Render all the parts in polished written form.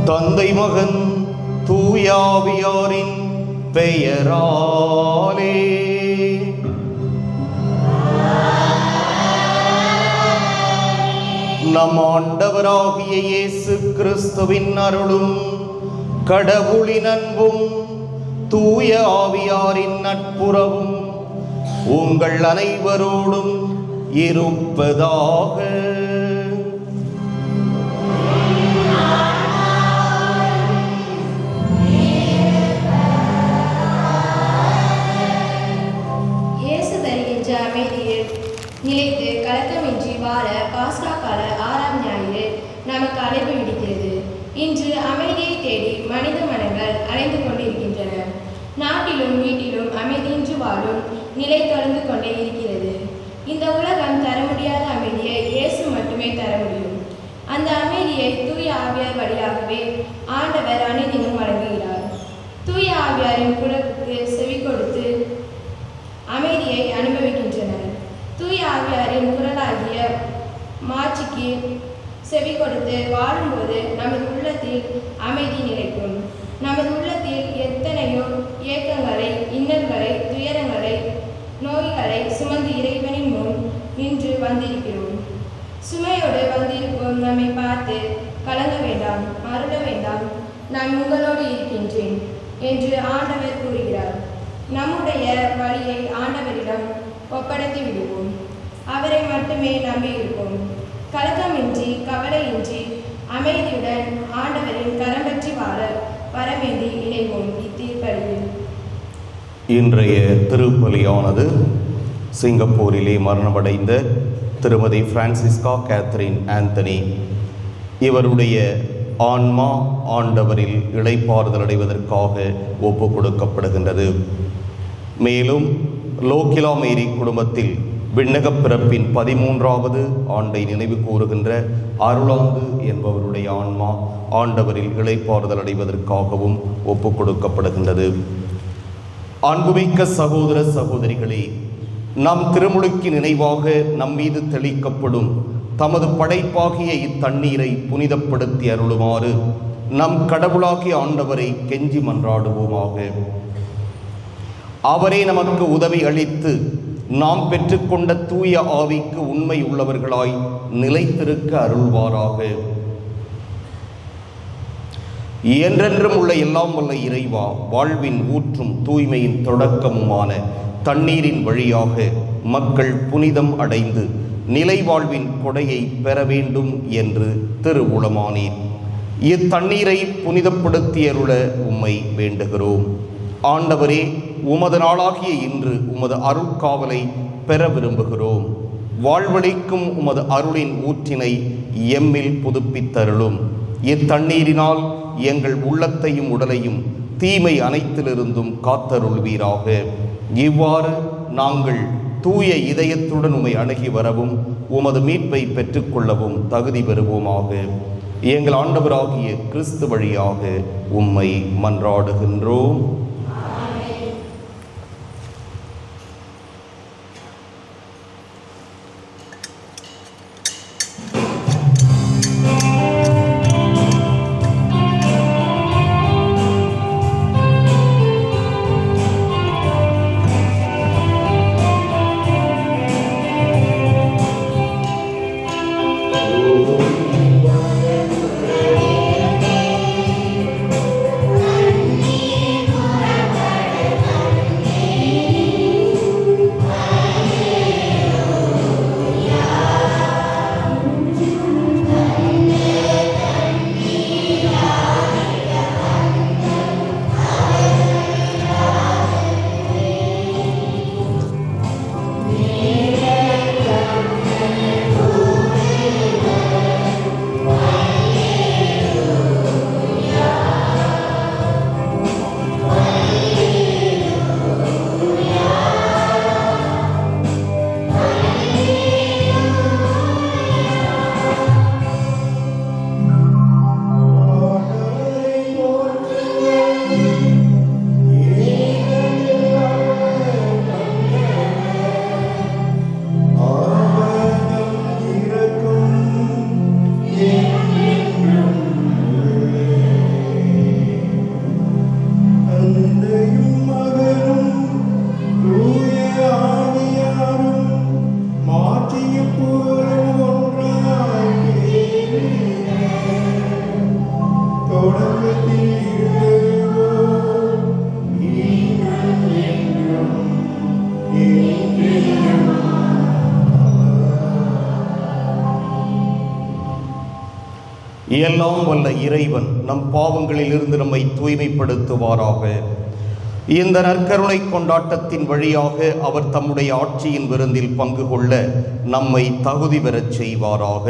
தந்தை மகன் தூயாவியாரின் பெயராலே. நம் ஆண்டவராகிய இயேசு கிறிஸ்துவின் அருளும் கடவுளின் அன்பும் தூய ஆவியாரின் நட்புறவும் உங்கள் அனைவரோடும் இருப்பதாக. அமைதியில் நிலைத்து கலக்கமின்றி வாழ பாஸ்கா கால 6ஆம் ஞாயிறு நமக்கு அழைப்பு விடுக்கிறது. இன்று அமைதியை தேடி மனித மனங்கள் அலைந்து கொண்டிருக்கின்றன. நாட்டிலும் வீட்டிலும் அமைதியின்றி வாழும் நிலை தொடர்ந்து கொண்டே இருக்கிறது. இந்த உலகம் தர முடியாத அமைதியை இயேசு மட்டுமே தர முடியும். அந்த அமைதியை தூய ஆவியார் வழியாகவே ஆண்டவர் அனைத்திலும் வழங்குகிறார். தூய ஆவியாரின் குரலுக்கு செவி கொடுத்து அமைதியை அனுபவிக்கின்றனர். தூய ஆவியாரின் குரலாகிய மாட்சிக்கு செவி கொடுத்து வாழும்போது நமது உள்ளத்தில் அமைதி நிலைக்கும். நமது உள்ளத்தில் எத்தனையோ ஏக்கங்களை, இன்னல்களை, துயரங்களை, நோய்களை சுமந்து இறைவனின் முன் நின்று வந்திருக்கிறோம். சுமையோடு வந்திருக்கும் நம்மை பார்த்து கலங்க வேண்டாம், மருள வேண்டாம், நான் உங்களோடு இருக்கின்றேன் என்று ஆண்டவர் கூறுகிறார். நம்முடைய வழியை ஆண்டவரிடம் ஒப்படைத்து விடுவோம். அவரை மட்டுமே நம்பியிருப்போம். கலக்கமின்றி கவலையின்றி அமைதியுடன் ஆண்டவரின் கரம் பற்றி வாழ வரவேண்டி இணைவோம். இத்தீர்ப்பலியில் இன்றைய திருப்பலியானது சிங்கப்பூரிலே மரணமடைந்த திருமதி பிரான்சிஸ்கா கேத்ரின் ஆந்தனி இவருடைய ஆன்மா ஆண்டவரில் இளைப்பாறுதல் அடைவதற்காக ஒப்பு கொடுக்கப்படுகின்றது. மேலும் லோக்கிலா மேரி குடும்பத்தில் விண்ணகப் பிறப்பின் 13வது ஆண்டை நினைவு கூறுகின்ற அருளாந்து என்பவருடைய ஆன்மா ஆண்டவரில் இளைப்பாறுதல் அடைவதற்காகவும் ஒப்பு கொடுக்கப்படுகின்றது. அன்புமிக்க சகோதர சகோதரிகளே, நம் திருமுழுக்கு நினைவாக நம்மீது தெளிக்கப்படும் தமது படைப்பாகிய இத்தண்ணீரை புனிதப்படுத்தி அருளுமாறு நம் கடவுளாகிய ஆண்டவரை கெஞ்சி மன்றாடுவோமாக. அவரே நமக்கு உதவி அளித்து நாம் பெற்றுக்கொண்ட தூய ஆவிக்கு உண்மை உள்ளவர்களாய் நிலைத்திருக்க அருள்வாராக. என்றென்றும் உள்ள எல்லாம் வல்ல இறைவா, வாழ்வின் ஊற்றும் தூய்மையின் தொடக்கமுமான தண்ணீரின் வழியாக மக்கள் புனிதம் அடைந்து நிலை வாழ்வின் கொடையை பெற வேண்டும் என்று திருவுளமானீர். இத்தண்ணீரை புனிதப்படுத்தியருள உம்மை வேண்டுகிறோம். ஆண்டவரே, உமது நாளாகிய இன்று உமது அருட்காவலை பெற விரும்புகிறோம். வாழ்வளிக்கும் உமது அருளின் ஊற்றினை எம்மில் புதுப்பித்தருளும். இத்தண்ணீரினால் எங்கள் உள்ளத்தையும் உடலையும் தீமை அனைத்திலிருந்தும் காத்தருள்வீராக. இவ்வாறு நாங்கள் தூய இதயத்துடன் உம்மை அணுகி வரவும் உமது மீட்பை பெற்றுக்கொள்ளவும் தகுதி பெறுவோமாக. எங்கள் ஆண்டவராகிய கிறிஸ்து வழியாக உம்மை மன்றாடுகின்றோம். Oh எல்லாம் வல்ல இறைவன் நம் பாவங்களிலிருந்து நம்மை தூய்மைப்படுத்துவாராக. இந்த நற்கருணை கொண்டாட்டத்தின் வழியாக அவர் தம்முடைய ஆட்சியின் விருந்தில் பங்கு கொள்ள நம்மை தகுதி பெறச் செய்வாராக.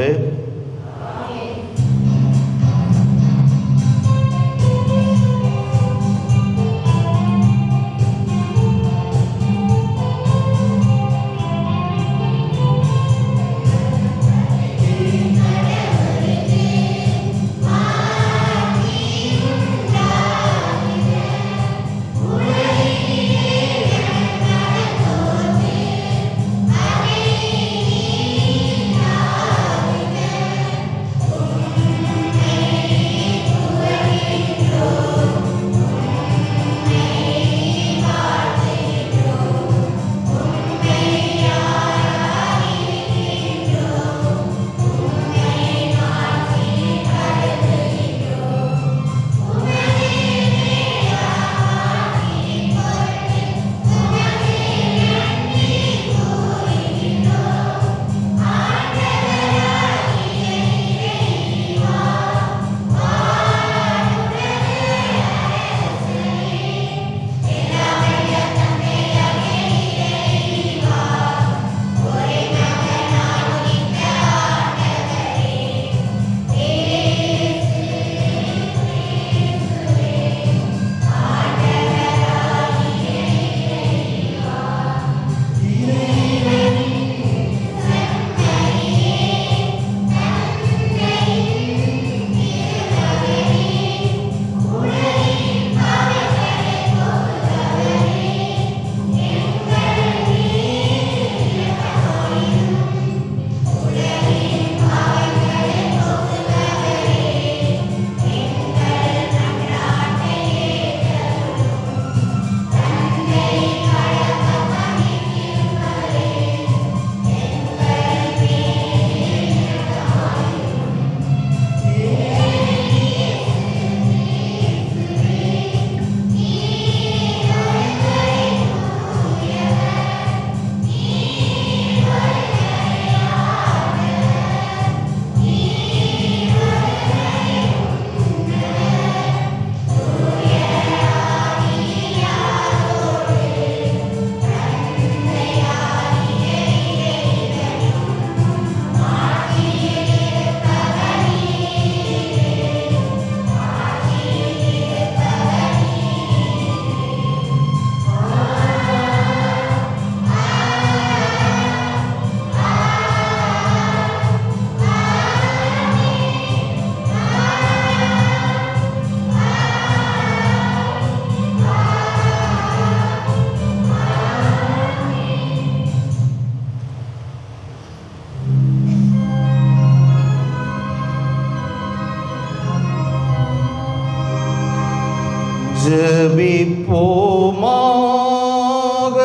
ஜெபிப்போமாக.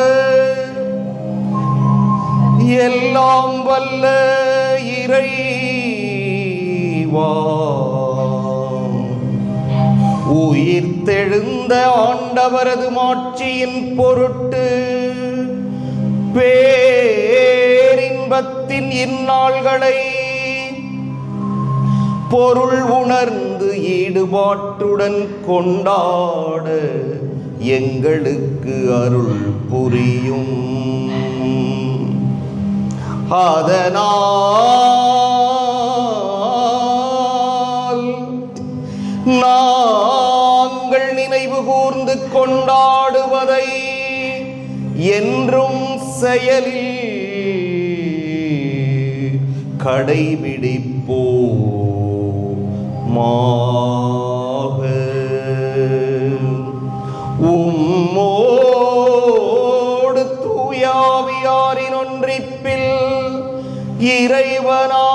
எல்லாம் வல்ல இறைவா, உயிர்த்தெழுந்த ஆண்டவரது மாட்சியின் பொருட்டு பேரின்பத்தின் இந்நாள்களை பொருள் உணர்ந்து ஈடுபாட்டுடன் கொண்டாட எங்களுக்கு அருள் புரியும். அதனால் நாங்கள் நினைவு கூர்ந்து கொண்டாடுவதை என்றும் செயலில் கடைபிடிப்போமாக. உம்மோடு தூயாவியாரின் ஒன்றிப்பில் இறைவனாய்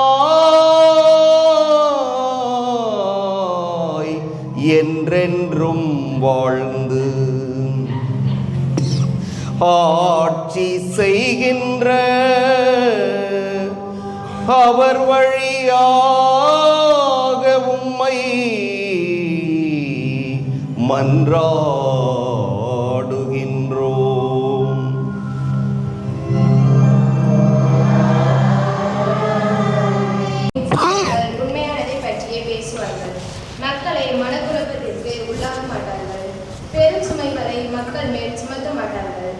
என்றென்றும் வாழ்ந்து ஆட்சி செய்கின்ற அவர் வழியாக உம்மை மன்றாடுகின்றோம். உண்மையானதை பற்றியே பேசுவார்கள். மக்களை மனக்குழப்பத்திற்கு உள்ளாக மாட்டார்கள். பெரும் சுமைகளை மக்கள் மேல் சுமத்த மாட்டார்கள்.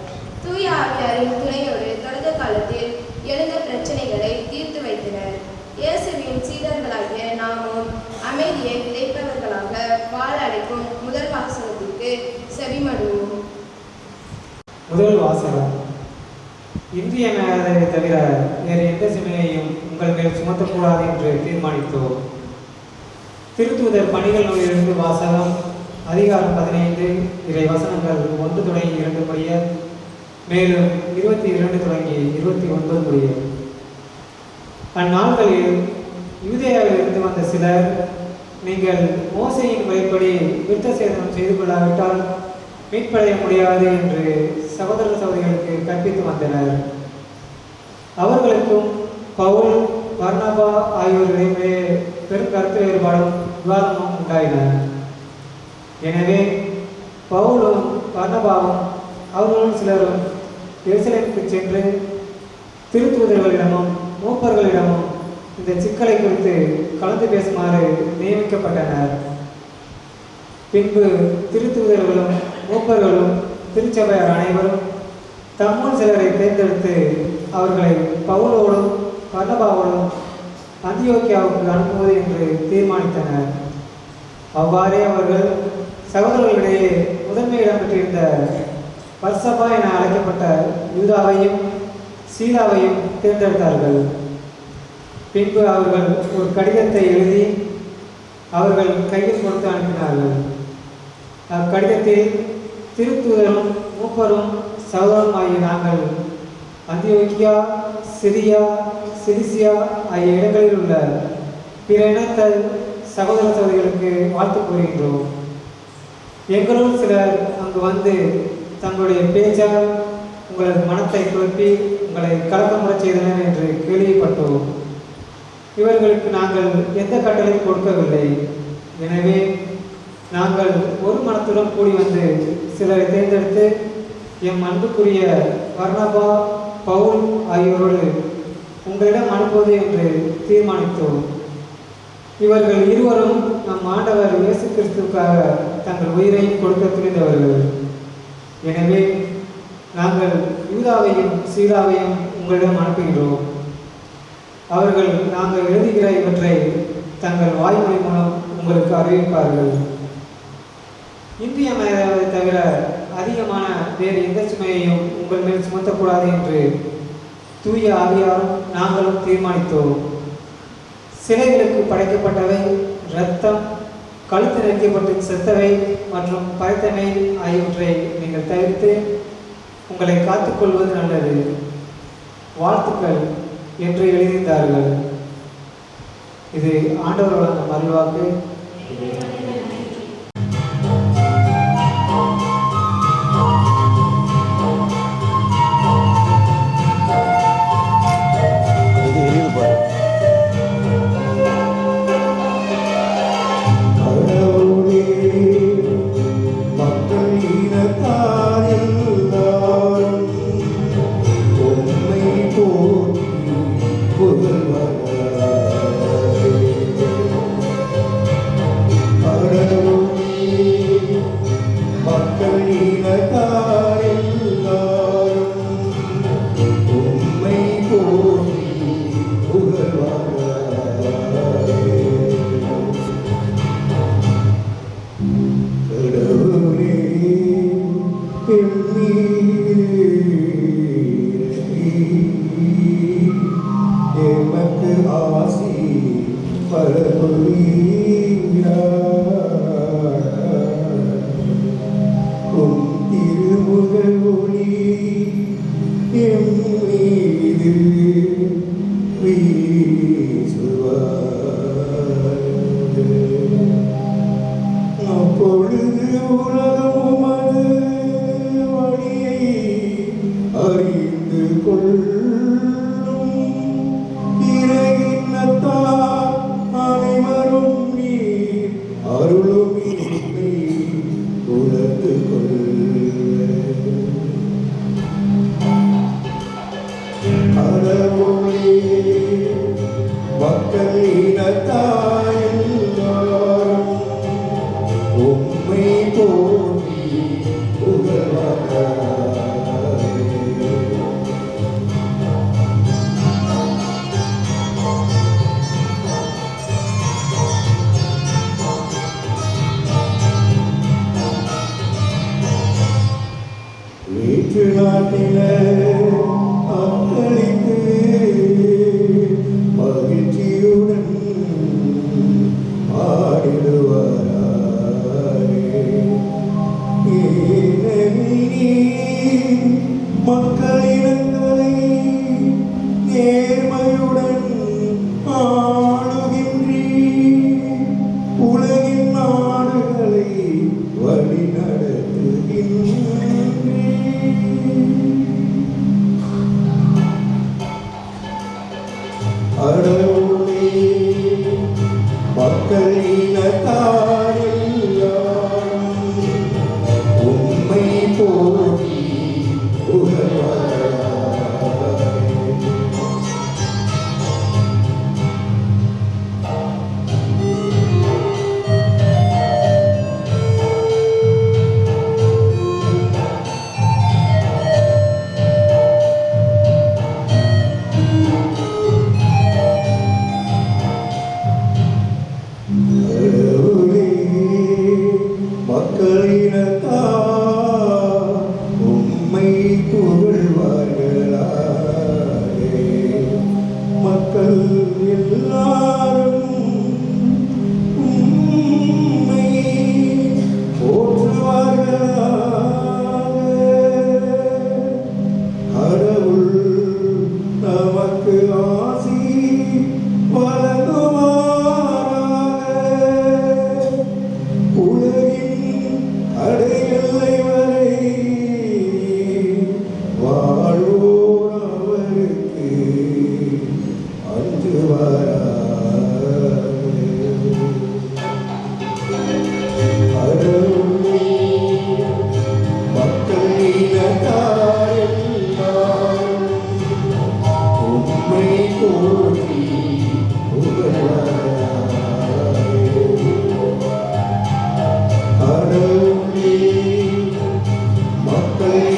தூய ஆவியாரின் துணையோடு தொடக்க காலத்தில் எழுந்த பிரச்சனைகளை தீர்த்து வைத்தனர். இயேசுவின் சீடர்களாகிய நாமும் அமைதியை விதைப்பவர்களாக வாழ அழைக்கும் முதல் வாசகத்திற்கு செவிமடுவோம். முதல் வாசகம். இன்றியமையாததை தவிர வேறு எந்த சுமையையும் உங்கள் மேல் சுமத்தக்கூடாது என்று தீர்மானித்தோம். திருத்தூதர் பணிகள் நூலிலிருந்து வாசகம். அதிகாரம் 15 இறை வசனங்கள் 1 தொடங்கி 2 முடிய, மேலும் 22 தொடங்கி 29 முடிய. அந்நாட்களில் யூதேயாவில் இருந்து வந்த சிலர், நீங்கள் மோசேயின் முறைப்படி விருத்த சேதனம் செய்து கொள்ளாவிட்டால் மீட்படைய முடியாது என்று சகோதர சகோதரிகளுக்கு கற்பித்து வந்தனர். அவர்களுக்கும் பவுல், பர்னபா ஆகியோரிடையே பெரும் கருத்து வேறுபாடும் விவாதமும் உண்டாயின. எனவே பவுலும் பர்னபாவும் அவர்களும் சிலரும் எருசலேமுக்கு சென்று திருத்தூதர்களிடமும் மூப்பர்களிடமும் இந்த சிக்கலை குறித்து கலந்து பேசுமாறு நியமிக்கப்பட்டனர். பின்பு திருத்தூதர்களும் மூப்பர்களும் திருச்சபையார் அனைவரும் தம்முள் சிலரை தேர்ந்தெடுத்து அவர்களை பவுலோடும் பர்னபாவோடும் அந்தியோக்கியாவுக்கு அனுப்புவது என்று தீர்மானித்தனர். அவ்வாறே அவர்கள் சகோதரர்களிடையே முதன்மை இடம் பெற்றிருந்த பர்சபா என அழைக்கப்பட்ட யூதாவையும் சீலாவையும் தேர்ந்தெடுத்தார்கள். பின்பு அவர்கள் ஒரு கடிதத்தை எழுதி அவர்கள் கையில் கொடுத்து அனுப்பினார்கள். அக்கடிதத்தில் திருத்தூதரும் மூப்பரும் சகோதரரும் ஆகிய நாங்கள் அந்தியோக்கியா, சிரியா, சிலிசியா ஆகிய இடங்களில் உள்ள பிற இனத்த சகோதர சகோதரிகளுக்கு வாழ்த்து கூறுகின்றோம். எங்களுள் சிலர் அங்கு வந்து தங்களுடைய பேச்சால் உங்களது மனத்தை குழப்பி உங்களை கலக்கமுறை செய்தனர் என்று கேள்விப்பட்டோம். இவர்களுக்கு நாங்கள் எந்த கட்டளையும் கொடுக்கவில்லை. எனவே நாங்கள் ஒரு மனத்துடன் கூடி வந்து சிலரை தேர்ந்தெடுத்து எம் அன்புக்குரிய பர்னபா, பவுல் ஆகியோரோடு உங்களிடம் அனுப்புவது என்று தீர்மானித்தோம். இவர்கள் இருவரும் நம் ஆண்டவர் இயேசு கிறிஸ்துவுக்காக தங்கள் உயிரையும் கொடுக்க துணிந்தவர்கள். எனவே நாங்கள் யூதாவையும் சீலாவையும் உங்களிடம் அனுப்புகிறோம். அவர்கள் நாங்கள் எழுதுகிற இவற்றை தங்கள் வாய்மொழி மூலம் உங்களுக்கு அறிவிப்பார்கள். இன்றியமையாததை தவிர அதிகமான வேறு எந்த சுமையையும் உங்கள் மேல் சுமத்தக்கூடாது என்று தூய ஆவியாரும் நாங்களும் தீர்மானித்தோம். சிலைகளுக்கு படைக்கப்பட்டவை, இரத்தம், கழுத்து நெரிக்கப்பட்டு செத்தவை மற்றும் பறைத்தமை ஆகியவற்றை நீங்கள் தவிர்த்து உங்களை காத்துக்கொள்வது நல்லது. வாழ்த்துக்கள் என்று எழுதியிருந்தார்கள். இது ஆண்டவர் வழங்கும் அருள்வாக்கு. போற்றி புகழ்வாராய். வேற்று நாட்டினர் அக்களித்து மகிழ்ச்சியுடன் ஆடிடுவாரே. மக்களினங்களை நேர்மையுடன் ஆளுகின்றீ, உலகின் நாடுகளை வழிநடத்துகின்றீ. கடவுளே, மக்களினத்தாரெல்லாம் உம்மை போற்றி புகழ்வாராய். கடவுளே, மக்களினத்தார் உம்மை புகழ்வார்களாக. மக்கள் எல்லாரும் உம்மை போற்றுவார்களாக. கடவுள் நமக்கு ஆசி வழங்குவாராக. உலகின் அடையெல்லை வரை வாழ்வோர் அவருக்கு அஞ்சுவாராக. கடவுளே, மக்களினத்தாரெல்லாம் உம்மை போற்றி புகழ்வாராய். கடவுளே, மக்களினத்தாரெல்லாம்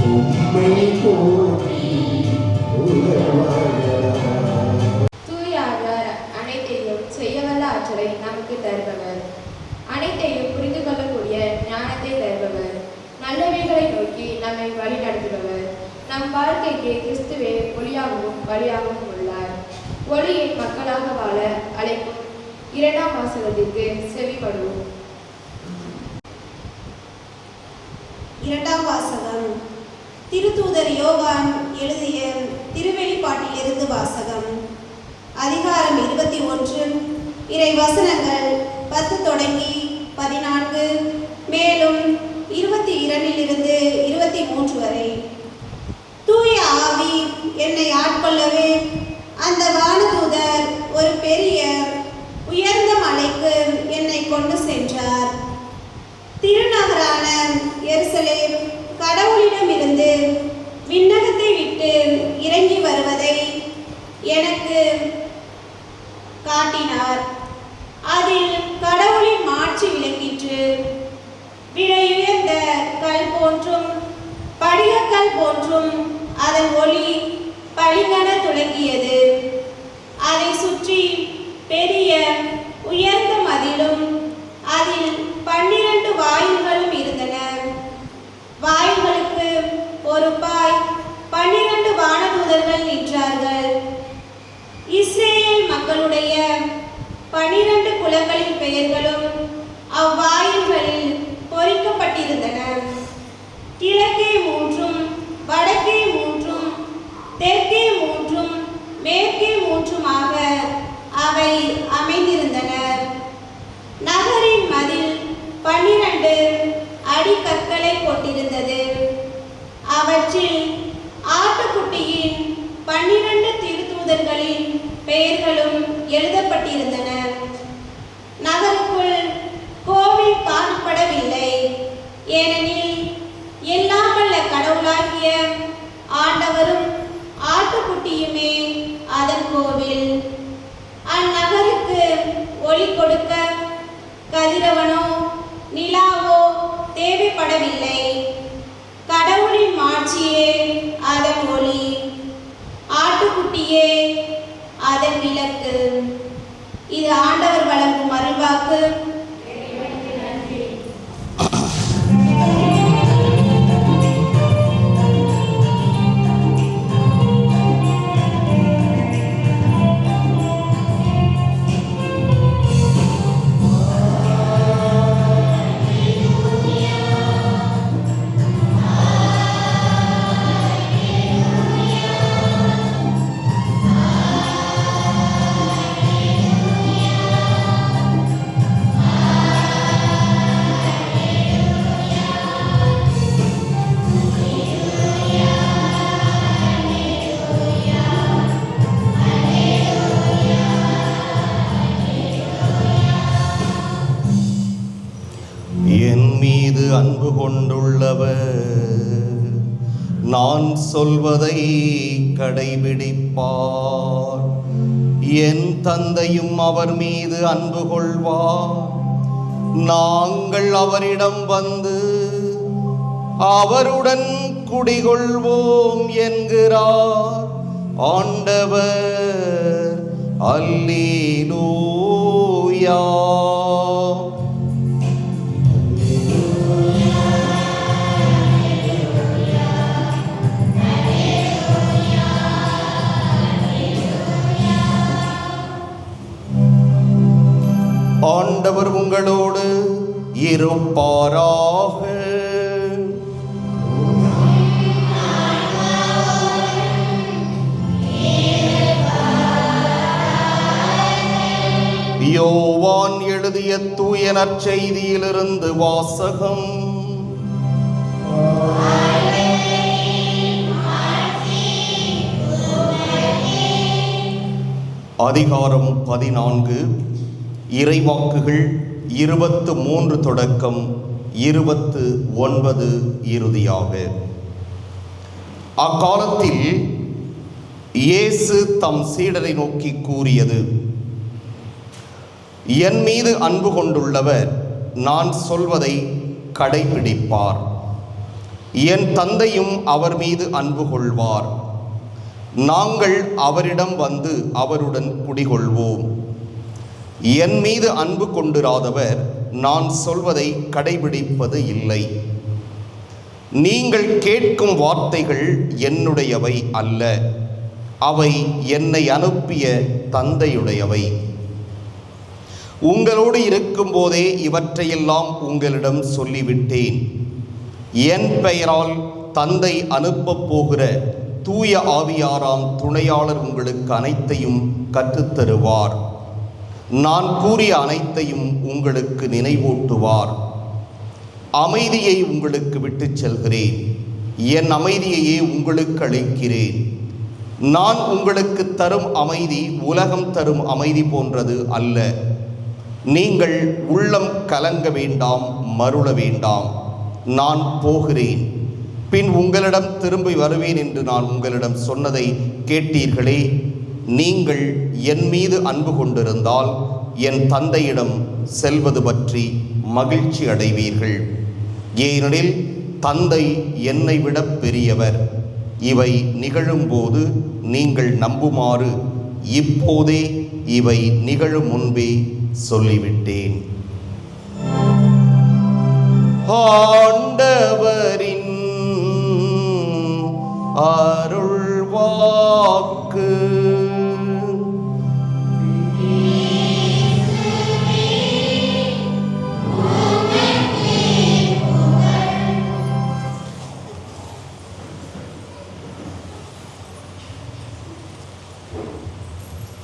உம்மை போற்றி புகழ்வாராய். தூய ஆவியார் அனைத்தையும் செய்யவல்ல ஆற்றலை நமக்கு தருபவர், அனைத்தையும் புரிந்து கொள்ளக்கூடிய ஞானத்தை தருபவர், நல்லவைகளை நோக்கி நம்மை வழி நடத்துபவர். நம் வாழ்க்கைக்கு கிறிஸ்துவே ஒளியாகவும் வழியாகவும் உள்ளார். ஒளியின் மக்களாக வாழ அழைக்கும் 2ஆம் வாசகத்திற்கு செவிப்படுவோம். 2ஆம் வாசகம். திருத்தூதர் யோவான் எழுதிய திருவெளிப்பாட்டிலிருந்து வாசகம். அதிகாரம் 21, இறை வசனங்கள் 10 தொடங்கி 14, மேலும் 22 23 வரை. தூய ஆவி என்னை ஆட்கொள்ளவே அந்த வானதூதர் ஒரு பெரிய உயர்ந்த மலைக்கு என்னை கொண்டு சென்றார். திருநகரான எருசலேம் கடவுளிடமிருந்து விண்ணகத்தை விட்டு இறங்கி வருவதை எனக்கு காட்டினார். அதில் கடவுளின் மாட்சி விளங்கிற்று. விலையுயர்ந்த கல் போன்றும் படிகக்கல் போன்றும் அதன் ஒளி பளிங்கென துலங்கியது. அதை சுற்றி பெரிய உயர்ந்த மதிலும் அதில் 12 வாயில்களும் இருந்தன. வாயில்களுக்கு பொறுப்பாய் 12 வானதூதர்கள் நின்றார்கள். இஸ்ரேல் மக்களுடைய 12 குலங்களின் பெயர்களும் அவ்வாயில்களில் பொறிக்கப்பட்டிருந்தன. கிழக்கே 3, வடக்கே 3, தெற்கே 3, மேற்கே 3 அவை அமைந்திருந்தன. நகரின் மதில் 12 அடிக்கற்களை கொண்டிருந்தது. அவற்றில் ஆட்டுக்குட்டியின் 12 திருத்தூதர்களின் பெயர்களும் எழுதப்பட்டிருந்தன. நகருக்குள் கோவில் காணப்படவில்லை, ஏனெனில் எல்லாம் வல்ல கடவுளாகிய ஆண்டவரும் ஆட்டுக்குட்டியுமே அதன் கோவில். அந்நகருக்கு ஒளி கொடுக்க கதிரவனோ நிலாவோ தேவைப்படவில்லை. கடவுளின் மாட்சியே அதன் ஒளி, ஆட்டுக்குட்டியே அதன் விளக்கு. இது ஆண்டவர் வழங்கும் அருள்வாக்கு. என் மீது அன்பு கொண்டுள்ளவர் நான் சொல்வதை கடைபிடிப்பார். என் தந்தையும் அவர் மீது அன்பு கொள்வார். நாங்கள் அவரிடம் வந்து அவருடன் குடிகொள்வோம் என்கிறார் ஆண்டவர். அல்லேலூயா. ஆண்டவர் உங்களோடு இருப்பாராக. யோவான் எழுதிய தூய நற்செய்தியிலிருந்து வாசகம். அதிகாரம் 14, இறைவாக்குகள் 23 தொடக்கம் 29 இறுதியாக. அக்காலத்தில் இயேசு தம் சீடரை நோக்கி கூறியது: என் மீது அன்பு கொண்டுள்ளவர் நான் சொல்வதை கடைபிடிப்பார். என் தந்தையும் அவர் மீது அன்பு கொள்வார். நாங்கள் அவரிடம் வந்து அவருடன் குடிகொள்வோம். என் மீது அன்பு கொண்டிராதவர் நான் சொல்வதை கடைபிடிப்பது இல்லை. நீங்கள் கேட்கும் வார்த்தைகள் என்னுடையவை அல்ல, அவை என்னை அனுப்பிய தந்தையுடையவை. உங்களோடு இருக்கும்போதே இவற்றையெல்லாம் உங்களிடம் சொல்லிவிட்டேன். என் பெயரால் தந்தை அனுப்பப் போகிற தூய ஆவியாராம் துணையாளர் உங்களுக்கு அனைத்தையும் கற்றுத்தருவார். நான் கூறிய அனைத்தையும் உங்களுக்கு நினைவூட்டுவார். அமைதியை உங்களுக்கு விட்டுச் செல்கிறேன், என் அமைதியையே உங்களுக்கு அளிக்கிறேன். நான் உங்களுக்கு தரும் அமைதி உலகம் தரும் அமைதி போன்றது அல்ல. நீங்கள் உள்ளம் கலங்க வேண்டாம், மருள வேண்டாம். நான் போகிறேன், பின் உங்களிடம் திரும்பி வருவேன் என்று நான் உங்களிடம் சொன்னதை கேட்டீர்களே. நீங்கள் என் மீது அன்பு கொண்டிருந்தால் என் தந்தையிடம் செல்வது பற்றி மகிழ்ச்சி அடைவீர்கள். ஏனெனில் தந்தை என்னை விட பெரியவர். இவை நிகழும்போது நீங்கள் நம்புமாறு இப்போதே இவை நிகழும் முன்பே சொல்லிவிட்டேன். ஆண்டவரின் அருள்வாக்கு.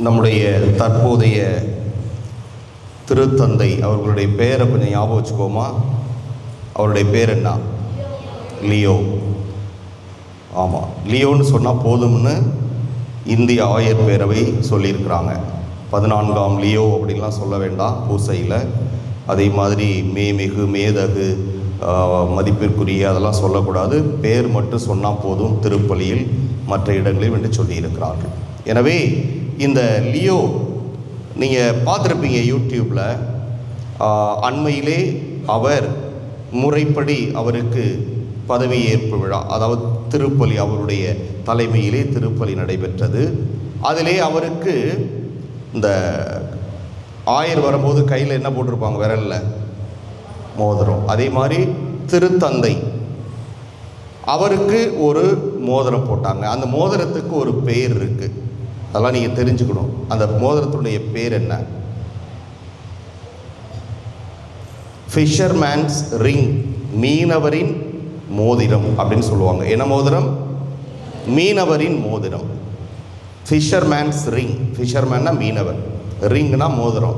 நம்முடைய தற்போதைய திருத்தந்தை அவர்களுடைய பேரை கொஞ்சம் ஞாபகம் வச்சுக்கோமா? அவருடைய பேர் என்ன? லியோ. ஆமாம், லியோன்னு சொன்னால் போதும்னு இந்திய ஆயர் பேரவை சொல்லியிருக்கிறாங்க. 14ஆம் லியோ அப்படின்லாம் சொல்ல வேண்டாம் பூசையில். அதே மாதிரி மேமிகு, மேதகு, மதிப்பிற்குரிய அதெல்லாம் சொல்லக்கூடாது. பேர் மட்டும் சொன்னால் போதும் திருப்பலியில், மற்ற இடங்களில் என்று சொல்லியிருக்கிறார்கள். எனவே இந்த லியோ நீங்கள் பார்த்துருப்பீங்க யூடியூப்பில். அண்மையிலே அவர் முறைப்படி அவருக்கு பதவியேற்பு விழா, அதாவது திருப்பலி, அவருடைய தலைமையிலே திருப்பலி நடைபெற்றது. அதிலே அவருக்கு இந்த ஆயர் வரும்போது கையில் என்ன போட்டிருப்பாங்க, விரலில் மோதிரம். அதே மாதிரி திருத்தந்தை அவருக்கு ஒரு மோதிரம் போட்டாங்க. அந்த மோதிரத்துக்கு ஒரு பேர் இருக்குது, அதெல்லாம் நீங்கள் தெரிஞ்சுக்கணும். அந்த மோதிரத்துடைய பேர் என்ன? ஃபிஷர்மேன்ஸ் ரிங், மீனவரின் மோதிரம் அப்படின்னு சொல்லுவாங்க. என்ன மோதிரம்? மீனவரின் மோதிரம். ஃபிஷர்மேன்ஸ் ரிங், ஃபிஷர்மேன்னா மீனவர், ரிங்னா மோதிரம்.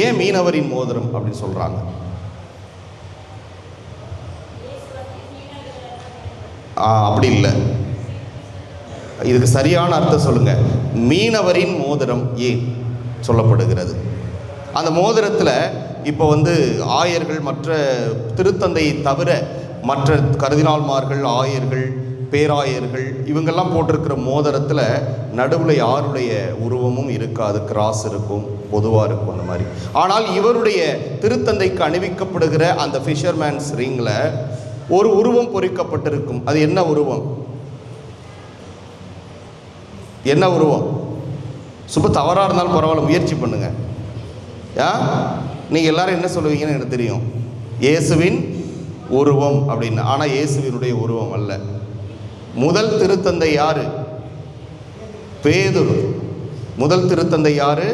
ஏன் மீனவரின் மோதிரம் அப்படின்னு சொல்கிறாங்க? அப்படி இல்லை, இதுக்கு சரியான அர்த்தம் சொல்லுங்கள். மீனவரின் மோதிரம் ஏன் சொல்லப்படுகிறது? அந்த மோதிரத்தில் இப்போ ஆயர்கள், மற்ற திருத்தந்தையை தவிர மற்ற கர்தினால்மார்கள், ஆயர்கள், பேராயர்கள் இவங்கெல்லாம் போட்டிருக்கிற மோதிரத்தில் நடுவில் யாருடைய உருவமும் இருக்காது, கிராஸ் இருக்கும், பொதுவாக இருக்கும் அந்த மாதிரி. ஆனால் இவருடைய திருத்தந்தைக்கு அணிவிக்கப்படுகிற அந்த ஃபிஷர்மேன்ஸ் ரிங்கில் ஒரு உருவம் பொறிக்கப்பட்டிருக்கும். அது என்ன உருவம்? என்ன உருவம்? சும்மா தவறாக இருந்தாலும் பரவாயில்ல, முயற்சி பண்ணுங்க. நீங்கள் எல்லாரும் என்ன சொல்லுவீங்கன்னு எனக்கு தெரியும், இயேசுவின் உருவம் அப்படின்னு. ஆனால் இயேசுவினுடைய உருவம் அல்ல. முதல் திருத்தந்தை யாரு? பேதுரு. முதல் திருத்தந்தை யாரு?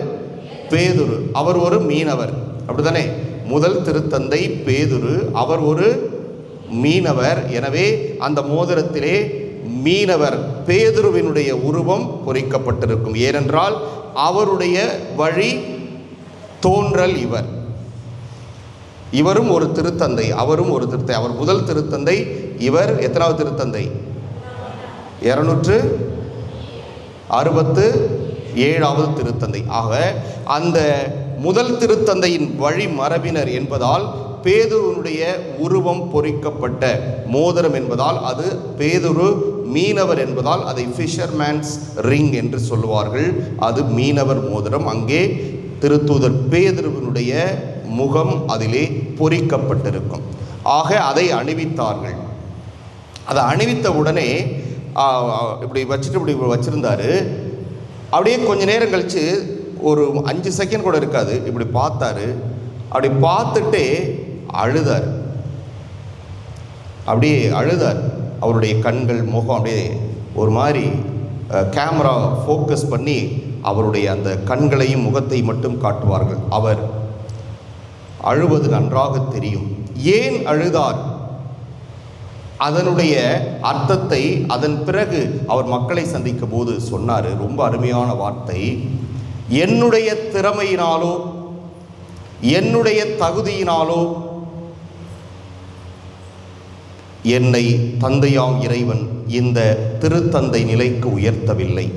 பேதுரு. அவர் ஒரு மீனவர், அப்படித்தானே? முதல் திருத்தந்தை பேதுரு, அவர் ஒரு மீனவர். எனவே அந்த மோதிரத்திலே மீனவர் பேதுருவினுடைய உருவம் பொறிக்கப்பட்டிருக்கும். ஏனென்றால் அவருடைய வழி தோன்றல் இவர். இவரும் ஒரு திருத்தந்தை, அவரும் ஒரு திருத்தந்தை. அவர் முதல் திருத்தந்தை, இவர் எத்தனாவது திருத்தந்தை? 267வது திருத்தந்தை. ஆக அந்த முதல் திருத்தந்தையின் வழி மரபினர் என்பதால் பேதுருனுடைய உருவம் பொறிக்கப்பட்ட மோதிரம் என்பதால், அது பேதுரு மீனவர் என்பதால் அதை ஃபிஷர்மேன்ஸ் ரிங் என்று சொல்லுவார்கள். அது மீனவர் மோதிரம். அங்கே திருத்தூதர் பேதுருவினுடைய முகம் அதிலே பொறிக்கப்பட்டிருக்கும். ஆக அதை அணிவித்தார்கள். அதை அணிவித்த உடனே இப்படி வச்சுட்டு இப்படி வச்சுருந்தார். அப்படியே கொஞ்ச நேரம் கழித்து, ஒரு 5 செகண்ட் கூட இருக்காது, இப்படி பார்த்தாரு. அப்படி பார்த்துட்டு அழுதார். அப்படியே அழுதார். அவருடைய கண்கள், முகம் அப்படியே ஒரு மாதிரி கேமரா ஃபோக்கஸ் பண்ணி அவருடைய அந்த கண்களையும் முகத்தை மட்டும் காட்டுவார்கள். அவர் அழுவது நன்றாக தெரியும். ஏன் அழுதார்? அதனுடைய அர்த்தத்தை அதன் பிறகு அவர் மக்களை சந்திக்கும் போது சொன்னார். ரொம்ப அருமையான வார்த்தை. என்னுடைய திறமையினாலோ என்னுடைய தகுதியினாலோ என்னை தந்தையாம் இறைவன் இந்த திருத்தந்தை நிலைக்கு உயர்த்தவில்லை.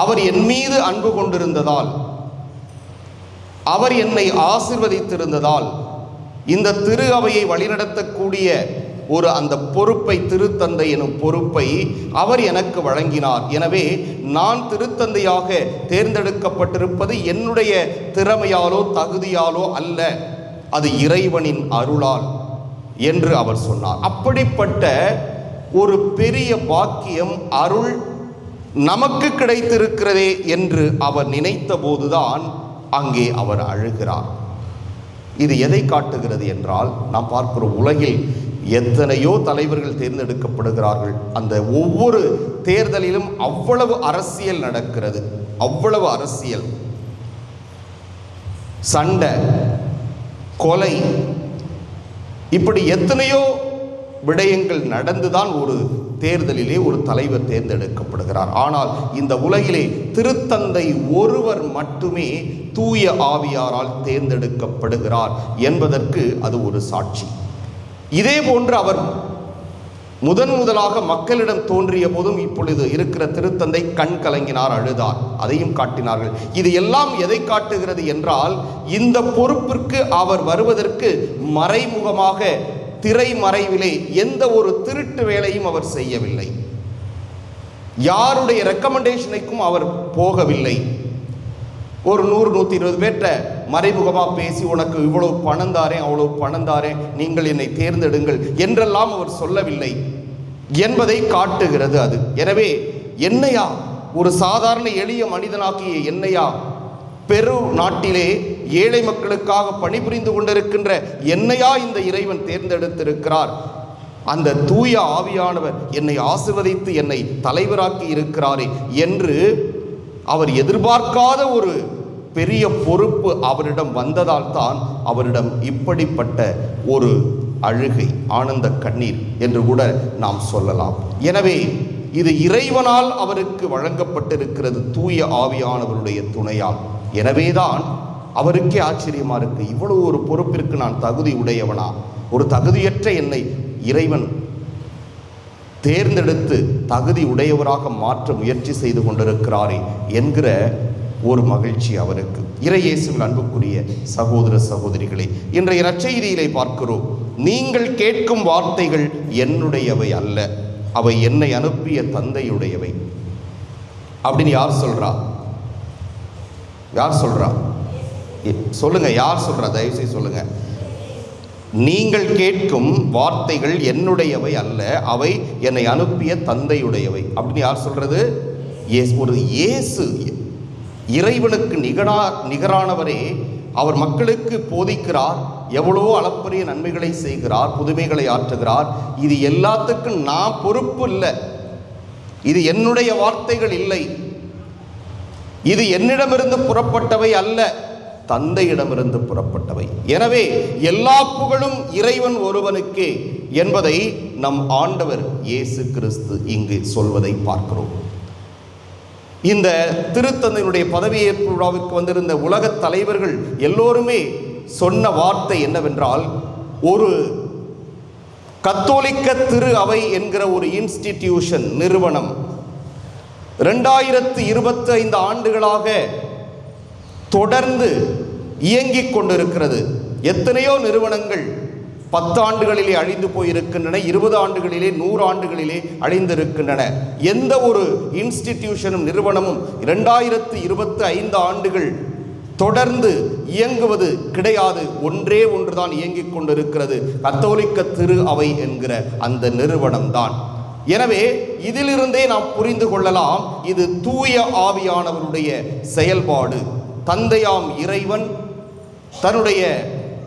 அவர் என் மீது அன்பு கொண்டிருந்ததால், அவர் என்னை ஆசீர்வதித்திருந்ததால், இந்த திரு அவையை வழிநடத்தக்கூடிய ஒரு அந்த பொறுப்பை, திருத்தந்தை எனும் பொறுப்பை அவர் எனக்கு வழங்கினார். எனவே நான் திருத்தந்தையாக தேர்ந்தெடுக்கப்பட்டிருப்பது என்னுடைய திறமையாலோ தகுதியாலோ அல்ல, அது இறைவனின் அருளால் என்று அவர் சொன்னார். அப்படிப்பட்ட ஒரு பெரிய பாக்கியம், அருள் நமக்கு கிடைத்திருக்கிறதே என்று அவர் நினைத்த போதுதான் அங்கே அவர் அழுகிறார். இது எதை காட்டுகிறது என்றால், நாம் பார்க்கிறோம் உலகில் எத்தனையோ தலைவர்கள் தேர்ந்தெடுக்கப்படுகிறார்கள். அந்த ஒவ்வொரு தேர்தலிலும் அவ்வளவு அரசியல் நடக்கிறது, அவ்வளவு அரசியல், சண்டை, கொலை, இப்படி எத்தனையோ விடயங்கள் நடந்துதான் ஒரு தேர்தலிலே ஒரு தலைவர் தேர்ந்தெடுக்கப்படுகிறார். ஆனால் இந்த உலகிலே திருத்தந்தை ஒருவர் மட்டுமே தூய ஆவியாரால் தேர்ந்தெடுக்கப்படுகிறார் என்பதற்கு அது ஒரு சாட்சி. இதே போன்று அவர் முதலாக மக்களிடம் தோன்றிய போதும் இப்பொழுது இருக்கிற திருத்தந்தை கண் கலங்கினார், அழுதார். அதையும் காட்டினார்கள். இது எல்லாம் எதை காட்டுகிறது என்றால், இந்த பொறுப்பிற்கு அவர் வருவதற்கு மறைமுகமாக திரைமறைவிலே எந்த ஒரு திருட்டு வேலையும் அவர் செய்யவில்லை. யாருடைய ரெக்கமெண்டேஷனுக்கும் அவர் போகவில்லை. ஒரு 100-120 பேர்கிட்ட மறைமுகமாக பேசி உனக்கு இவ்வளவு பணம் தாரேன், அவ்வளவு பணம் தாரேன், நீங்கள் என்னை தேர்ந்தெடுங்கள் என்றெல்லாம் அவர் சொல்லவில்லை என்பதை காட்டுகிறது அது. எனவே என்னையா, ஒரு சாதாரண எளிய மனிதனாகிய என்னையா, பெரு நாட்டிலே ஏழை மக்களுக்காக பணிபுரிந்து கொண்டிருக்கின்ற என்னையா இந்த இறைவன் தேர்ந்தெடுத்திருக்கிறார், அந்த தூய ஆவியானவர் என்னை ஆசீர்வதித்து என்னை தலைவராக்கி இருக்கிறாரே என்று அவர் எதிர்பார்க்காத ஒரு பெரிய பொறுப்பு அவரிடம் வந்ததால் தான் அவரிடம் இப்படிப்பட்ட ஒரு அழுகை, ஆனந்த கண்ணீர் என்று கூட நாம் சொல்லலாம். எனவே இது இறைவனால் அவருக்கு வழங்கப்பட்டிருக்கிறது, தூய ஆவியானவருடைய துணையால். எனவேதான் அவருக்கே ஆச்சரியமா இருக்கு, இவ்வளவு ஒரு பொறுப்பிற்கு நான் தகுதி உடையவனா, ஒரு தகுதியற்ற என்னை இறைவன் தேர்ந்தெடுத்து தகுதி உடையவராக மாற்ற முயற்சி செய்து கொண்டிருக்கிறாரே என்கிற ஒரு மகிழ்ச்சி அவருக்கு. இறையேசுவில் அன்புக்குரிய சகோதர சகோதரிகளே, இன்றைய நற்செய்தியிலே பார்க்கிறோம், நீங்கள் கேட்கும் வார்த்தைகள் என்னுடையவை அல்ல, அவை என்னை அனுப்பிய தந்தையுடையவை அப்படின்னு யார் சொல்றா? யார் சொல்றா? சொல்லுங்க, யார் சொல்றா? தயவுசெய்து சொல்லுங்க. நீங்கள் கேட்கும் வார்த்தைகள் என்னுடையவை அல்ல, அவை என்னை அனுப்பிய தந்தையுடையவை அப்படின்னு யார் சொல்றது? ஒரு இயேசு, இறைவனுக்கு நிகரானவரே அவர் மக்களுக்கு போதிக்கிறார், எவ்வளவோ அளப்பரிய நன்மைகளை செய்கிறார், புதுமைகளை ஆற்றுகிறார். இது எல்லாத்துக்கும் நான் பொறுப்பு இல்லை, இது என்னுடைய வார்த்தைகள் இல்லை, இது என்னிடமிருந்து புறப்பட்டவை அல்ல, தந்தையிடமிருந்து புறப்பட்டவை. எனவே எல்லா புகழும் இறைவன் ஒருவனுக்கே என்பதை நம் ஆண்டவர் இயேசு கிறிஸ்து இங்கு சொல்வதை பார்க்கிறோம். இந்த திருத்தந்தையினுடைய பதவியேற்பு விழாவிற்கு வந்திருந்த உலகத் தலைவர்கள் எல்லோருமே சொன்ன வார்த்தை என்னவென்றால், ஒரு கத்தோலிக்க திரு அவை என்கிற ஒரு இன்ஸ்டிடியூஷன், நிறுவனம் 2025 ஆண்டுகளாக தொடர்ந்து இயங்கிக் கொண்டிருக்கிறது. எத்தனையோ நிறுவனங்கள் 10 ஆண்டுகளிலே அழிந்து போயிருக்கின்றன, 20 ஆண்டுகளிலே, 100 ஆண்டுகளிலே அழிந்திருக்கின்றன. எந்த ஒரு இன்ஸ்டிடியூஷனும் நிறுவனமும் 2025 ஆண்டுகள் தொடர்ந்து இயங்குவது கிடையாது. ஒன்றே ஒன்றுதான் இயங்கிக் கொண்டிருக்கிறது, கத்தோலிக்க திரு அவை என்கிற அந்த நிறுவனம் தான். எனவே இதிலிருந்தே நாம் புரிந்து கொள்ளலாம், இது தூய ஆவியானவருடைய செயல்பாடு. தந்தையாம் இறைவன் தன்னுடைய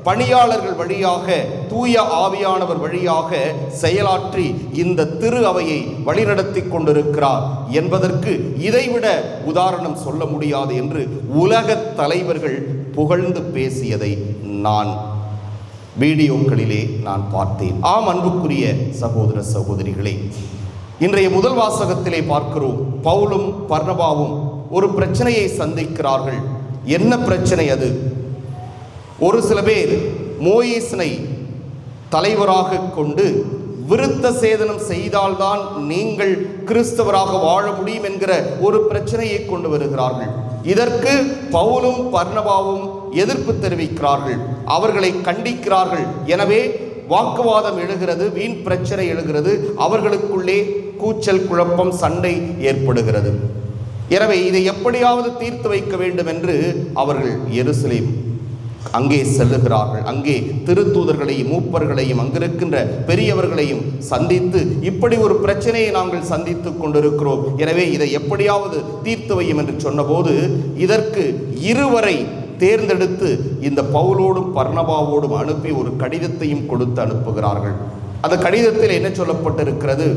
பணியாளர்கள் வழியாக, தூய ஆவியானவர் வழியாக செயலாற்றி இந்த திரு அவையை வழிநடத்தி கொண்டிருக்கிறார் என்பதற்கு இதைவிட உதாரணம் சொல்ல முடியாது என்று உலகத் தலைவர்கள் புகழ்ந்து பேசியதை நான் வீடியோக்களிலே நான் பார்த்தேன். ஆம், அன்புக்குரிய சகோதர சகோதரிகளே, இன்றைய முதல் வாசகத்திலே பார்க்கிறோம், பவுலும் பர்னபாவும் ஒரு பிரச்சனையை சந்திக்கிறார்கள். என்ன பிரச்சனை அது? ஒரு சில பேர் மோயிசனை தலைவராக கொண்டு விருத்த சேதனம் செய்தால்தான் நீங்கள் கிறிஸ்தவராக வாழ முடியும் என்கிற ஒரு பிரச்சனையை கொண்டு வருகிறார்கள். இதற்கு பவுலும் பர்னபாவும் எதிர்ப்பு தெரிவிக்கிறார்கள், அவர்களை கண்டிக்கிறார்கள். எனவே வாக்குவாதம் எழுகிறது, வீண் பிரச்சனை எழுகிறது, அவர்களுக்குள்ளே கூச்சல், குழப்பம், சண்டை ஏற்படுகிறது. எனவே இதை எப்படியாவது தீர்த்து வைக்க வேண்டும் என்று அவர்கள் எருசலேம் அங்கே செல்லுகிறார்கள். அங்கே திருத்தூதர்களையும் மூப்பர்களையும் அங்கிருக்கின்ற பெரியவர்களையும் சந்தித்து, இப்படி ஒரு பிரச்சனையை நாங்கள் சந்தித்து கொண்டிருக்கிறோம், எனவே இதை எப்படியாவது தீர்த்து வையும் என்று சொன்னபோது இதற்கு இருவரை தேர்ந்தெடுத்து இந்த பவுலோடும் பர்னபாவோடும் அனுப்பி ஒரு கடிதத்தையும் கொடுத்து அனுப்புகிறார்கள். அந்த கடிதத்தில் என்ன சொல்லப்பட்டிருக்கிறது?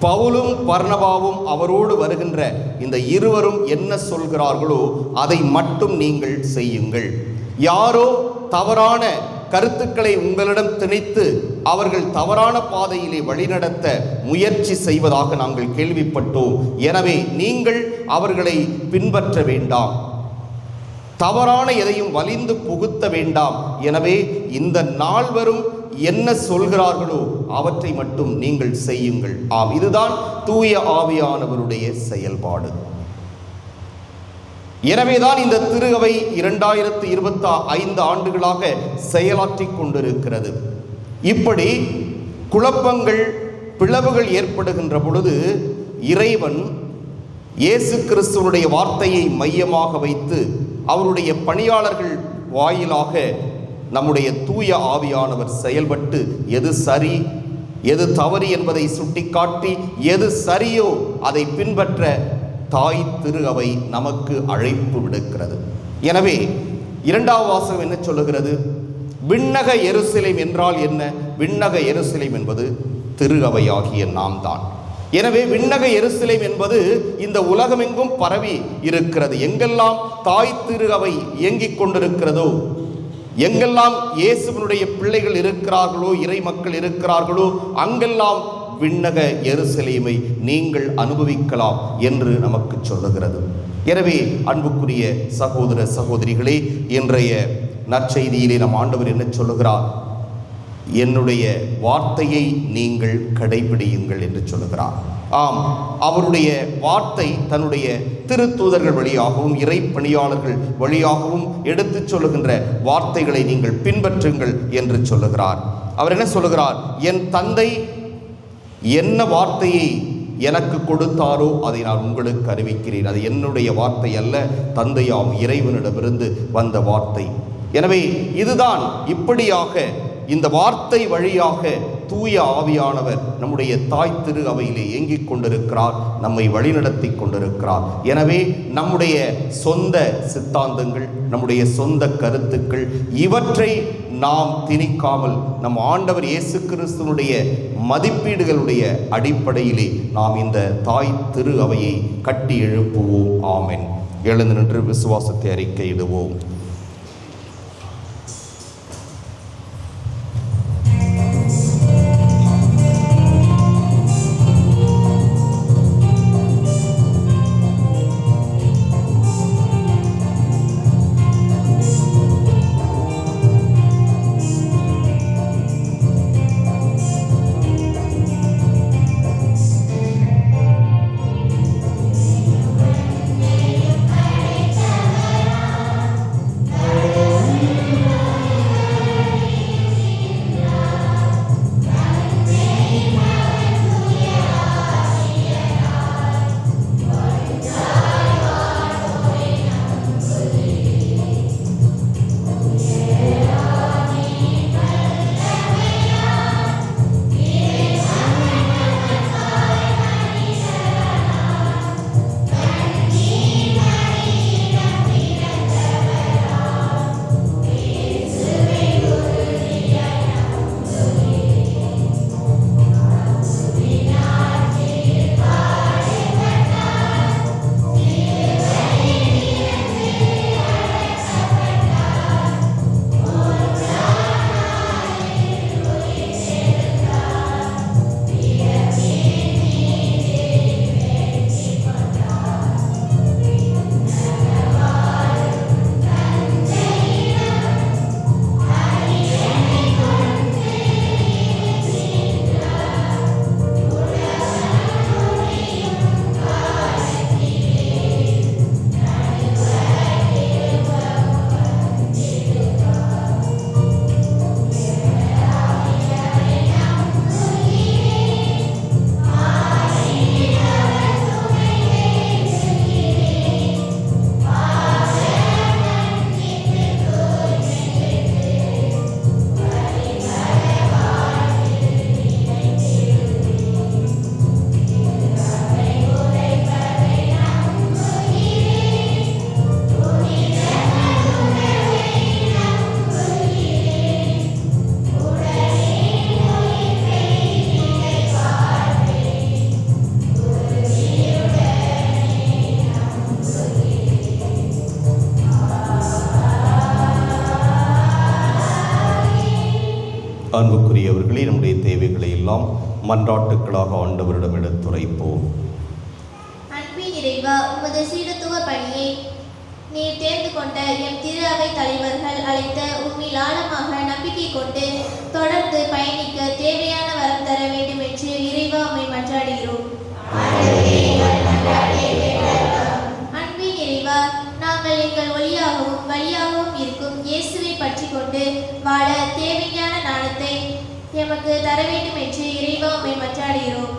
பவுலும் பர்னபாவும் அவரோடு வருகின்ற இந்த இருவரும் என்ன சொல்கிறார்களோ அதை மட்டும் நீங்கள் செய்யுங்கள். யாரோ தவறான கருத்துக்களை உங்களிடம் திணித்து அவர்கள் தவறான பாதையிலே வழிநடத்த முயற்சி செய்வதாக நாங்கள் கேள்விப்பட்டோம். எனவே நீங்கள் அவர்களை பின்பற்ற வேண்டாம், தவறான எதையும் வலிந்து புகுத்த வேண்டாம். எனவே இந்த நால்வரும் என்ன சொல்கிறார்களோ அவற்றை மட்டும் நீங்கள் செய்யுங்கள். ஆம், இதுதான் தூய ஆவியானவருடைய செயல்பாடு. எனவேதான் இந்த திரு அவை 2025 ஆண்டுகளாக செயலாற்றி கொண்டிருக்கிறது. இப்படி குழப்பங்கள், பிளவுகள் ஏற்படுகின்ற பொழுது இறைவன் இயேசு கிறிஸ்துவனுடைய வார்த்தையை மையமாக வைத்து அவருடைய பணியாளர்கள் வாயிலாக நம்முடைய தூய ஆவியானவர் செயல்பட்டு எது சரி எது தவறு என்பதை சுட்டிக்காட்டி எது சரியோ அதை பின்பற்ற தாய் திரு அவை நமக்கு அழைப்பு விடுக்கிறது. எனவே இரண்டாவது வாசகம் என்ன சொல்லுகிறது? விண்ணக எருசலேம் என்றால் என்ன? விண்ணக எருசலேம் என்பது திரு அவையாகிய நாம் தான். எனவே விண்ணக எருசலேம் என்பது இந்த உலகமெங்கும் பரவி இருக்கிறது. எங்கெல்லாம் தாய் திரு அவை இயங்கிக் கொண்டிருக்கிறதோ, எங்கெல்லாம் இயேசுவினுடைய பிள்ளைகள் இருக்கிறார்களோ, இறை மக்கள் இருக்கிறார்களோ, அங்கெல்லாம் விண்ணக எருசலேமை நீங்கள் அனுபவிக்கலாம் என்று நமக்கு சொல்லுகிறது. எனவே அன்புக்குரிய சகோதர சகோதரிகளே, இன்றைய நற்செய்தியிலே நம் ஆண்டவர் என்ன சொல்லுகிறார்? என்னுடைய வார்த்தையை நீங்கள் கடைபிடியுங்கள் என்று சொல்லுகிறார். ஆம், அவருடைய வார்த்தை தன்னுடைய திருத்தூதர்கள் வழியாகவும் இறை பணியாளர்கள் வழியாகவும் எடுத்து சொல்லுகின்ற வார்த்தைகளை நீங்கள் பின்பற்றுங்கள் என்று சொல்லுகிறார். அவர் என்ன சொல்லுகிறார்? என் தந்தை என்ன வார்த்தையை எனக்கு கொடுத்தாரோ அதை நான் உங்களுக்கு அறிவிக்கிறேன். அது என்னுடைய வார்த்தை அல்ல, தந்தையாம் இறைவனிடமிருந்து வந்த வார்த்தை. எனவே இதுதான் இப்படியாக இந்த வார்த்தை வழியாக தூய ஆவியானவர் நம்முடைய தாய் திரு அவையிலே இயங்கிக் கொண்டிருக்கிறார், நம்மை வழிநடத்தி கொண்டிருக்கிறார். எனவே நம்முடைய சொந்த சித்தாந்தங்கள், நம்முடைய சொந்த கருத்துக்கள் இவற்றை நாம் திணிக்காமல் நம் ஆண்டவர் இயேசு கிறிஸ்துவனுடைய மதிப்பீடுகளுடைய அடிப்படையிலே நாம் இந்த தாய் திரு அவையை கட்டி எழுப்புவோம். ஆமென். எழுந்து நின்று விசுவாசத்தை அறிக்கையிடுவோம். அன்புக்குரியவர்களே, நம்முடைய தேவைகளை எல்லாம் மன்றாட்டுக்களாக ஆண்டவரிடம் எடுத்துரைப்போம். அன்பின் இறைவா, உமது சீடத்துவ பணியை நீர் தேர்ந்து கொண்ட எம் திரு அவை தலைவர்கள் அழைத்த உம்மில் ஆழமாக நம்பிக்கை கொண்டு தொடர்ந்து பயணிக்க தேவையான வரம் தர வேண்டும் என்று இறைவா உம்மை மன்றாடுகிறோம். அன்பின் இறைவா, நாங்கள் எங்கள் ஒளியாகவும் வழியாகவும் இருக்கும் இயேசுவை பற்றி கொண்டு வாழ தேவையான ஞானத்தை எமக்கு தர வேண்டும் என்று இறைவா உம்மை மன்றாடுகிறோம்.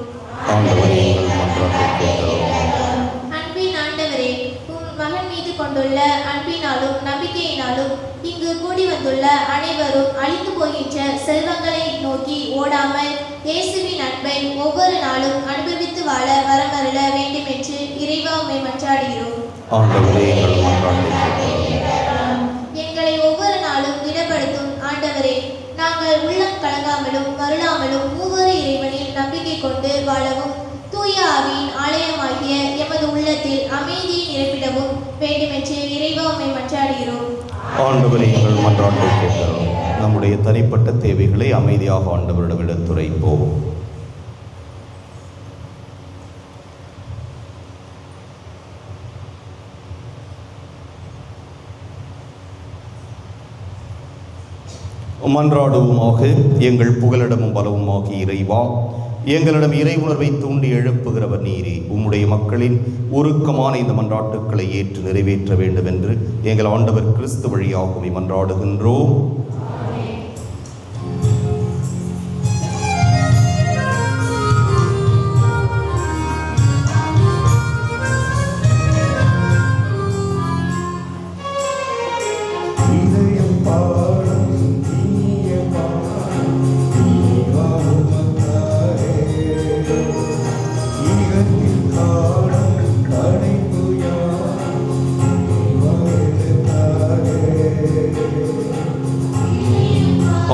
கொண்டுள்ள அன்பினாலும் நம்பிக்கையினாலும் இங்கு கூடி வந்துள்ள அனைவரும் அழிந்து போகின்ற செல்வங்களை நோக்கி ஓடாமல் இயேசுவின் அன்பை ஒவ்வொரு நாளும் அனுபவித்து வாழ வரமருள வேண்டும் என்று இறைவா உம்மை மன்றாடுகிறோம். எங்களை ஒவ்வொரு நாளும் திடப்படுத்தும் ஆண்டவரே, நாங்கள் உள்ளம் கலங்காமலும் மருளாமலும் மூவொரு இறைவனில் நம்பிக்கை கொண்டு வாழவும் தூய ஆவியின் ஆலயமாகிய எமது உள்ளத்தில் அமைதியை நிரப்பிடவும் வேண்டுமென்று இறைவா உம்மை மன்றாடுகிறோம். ஆண்டவரே, எங்கள் மன்றாட்டை கேட்கிறோம். நம்முடைய தனிப்பட்ட தேவைகளை அமைதியாக ஆண்டவரிடம் எடுத்துரைப்போம். மன்றாடுவோமாக. எங்கள் புகலிடமும் பலவுமாகி இறைவா, எங்களிடம் இறை உணர்வை தூண்டி எழுப்புகிறவர் நீரே. உம்முடைய மக்களின் உருக்கமான இந்த மன்றாட்டுக்களை ஏற்று நிறைவேற்ற வேண்டும் என்று எங்கள் ஆண்டவர் கிறிஸ்து வழியாகவே மன்றாடுகின்றோம்.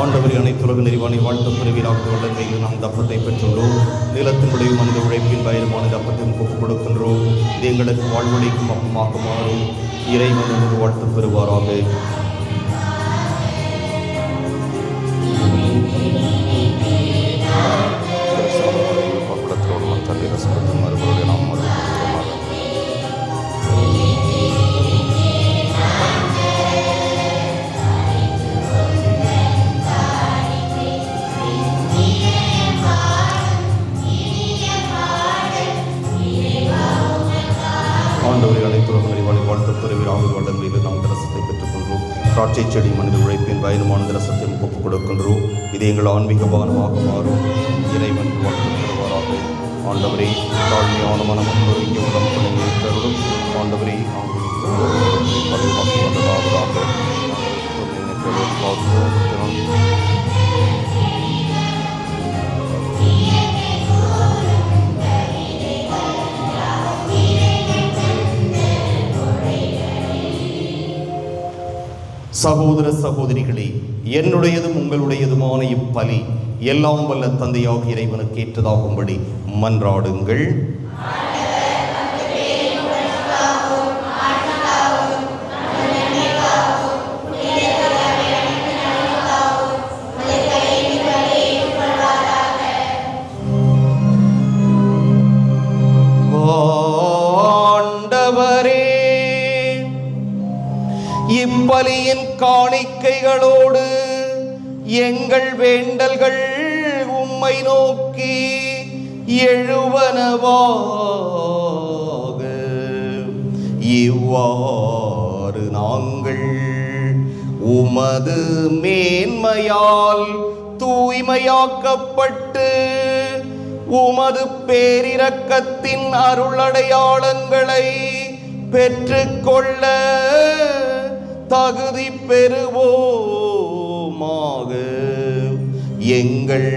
ஆண்டவரை அனைத்துலக நிறைவானை வாழ்த்து பிரிவினாக்கு வல்லமையில் நாம் தப்பத்தை பெற்றுள்ளோம். நிலத்தினுடைய மனித உழைப்பின் பயணமான தப்பத்தையும் ஒப்புக் கொடுக்கின்றோம். இது எங்களுக்கு வாழ்வழிக்கும் அப்பமாக மாறும். இறைவன் என்று வாழ்த்து பெறுவாராக. ஆண்டவரை அனைத்துலக நிறைவானை வாழ்த்து பெறுவீராக. வல்லமையில் நாம் ரசத்தை பெற்றுக்கொள்கிறோம். திராட்சை செடி மனித உழைப்பின் பயணமான ரசத்தையும் ஒப்புக் கொடுக்கின்றோம். இது எங்கள் ஆன்மீக பானமாக மாறும். இறைவன் வாழ்த்து பெறுவாராக. ஆண்டவரே, தாழ்மையான மனமும் நொறுங்கிய உடம்பு ஏற்றருடும். ஆண்டவரே, சகோதர சகோதரிகளே, என்னுடையதும் உங்களுடையதுமான இப்பலி எல்லாம் வல்ல தந்தையாக இறைவனுக்கு ஏற்றதாகும்படி மன்றாடுங்கள். இப்பலியின் காணிக்கைகளோடு எங்கள் வேண்டல்கள் உம்மை நோக்கி எழுவனவாக. இவ்வாறு நாங்கள் உமது மேன்மையால் தூய்மையாக்கப்பட்டு உமது பேரிரக்கத்தின் அருளடையாளங்களை பெற்றுக்கொள்ள தகுதி பெறுவோமாக. எங்கள்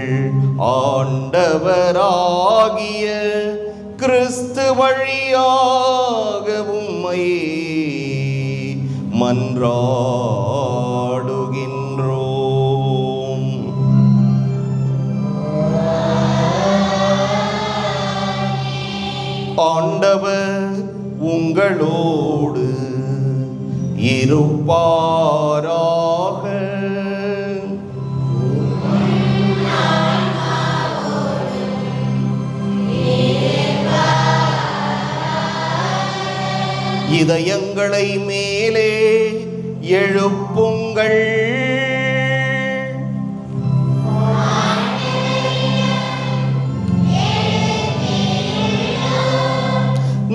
ஆண்டவராகிய கிறிஸ்து வழியாக உம்மை மன்றாடுகின்றோம். ஆண்டவர் உங்களோடு இருப்பாராக. இதயங்களை மேலே எழுப்புங்கள்.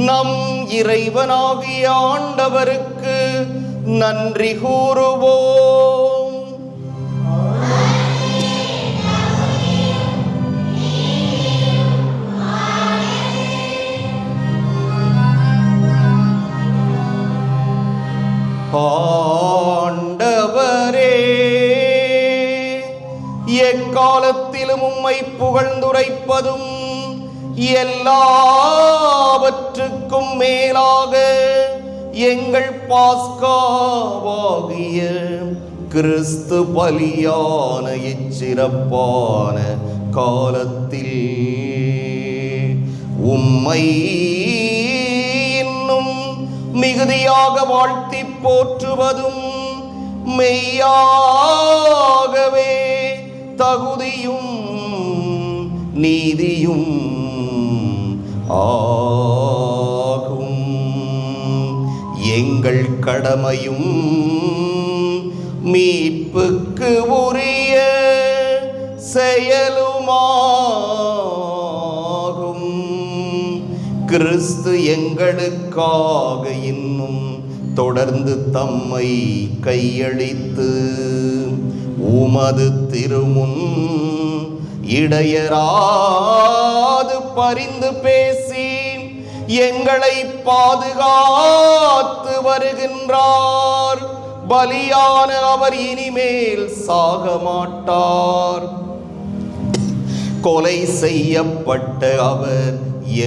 நம் இறைவனாகிய ஆண்டவருக்கு நன்றி கூறுவோம். எக்காலத்திலும் உம்மை புகழ்ந்துரைப்பதும் எல்லாவற்றுக்கும் மேலாக எங்கள் பாஸ்காவாகிய கிறிஸ்து பலியான இச்சிறப்பான காலத்தில் உம்மை இன்னும் மிகுதியாக வாழ்த்தி போற்றுவதும் மெய்யாகவே தகுதியும் நீதியும் ஆகும். எங்கள் கடமையும் மீட்புக்கு உரிய செயலுமாகும். கிறிஸ்து எங்களுக்காக இன்னும் தொடர்ந்து தம்மை கையளித்து உமது திருமுன் இடையராது பரிந்து பேசி எங்களை பாதுகாத்து வருகின்றார். பலியான அவர் இனிமேல் சாக மாட்டார். கொலை செய்யப்பட்ட அவர்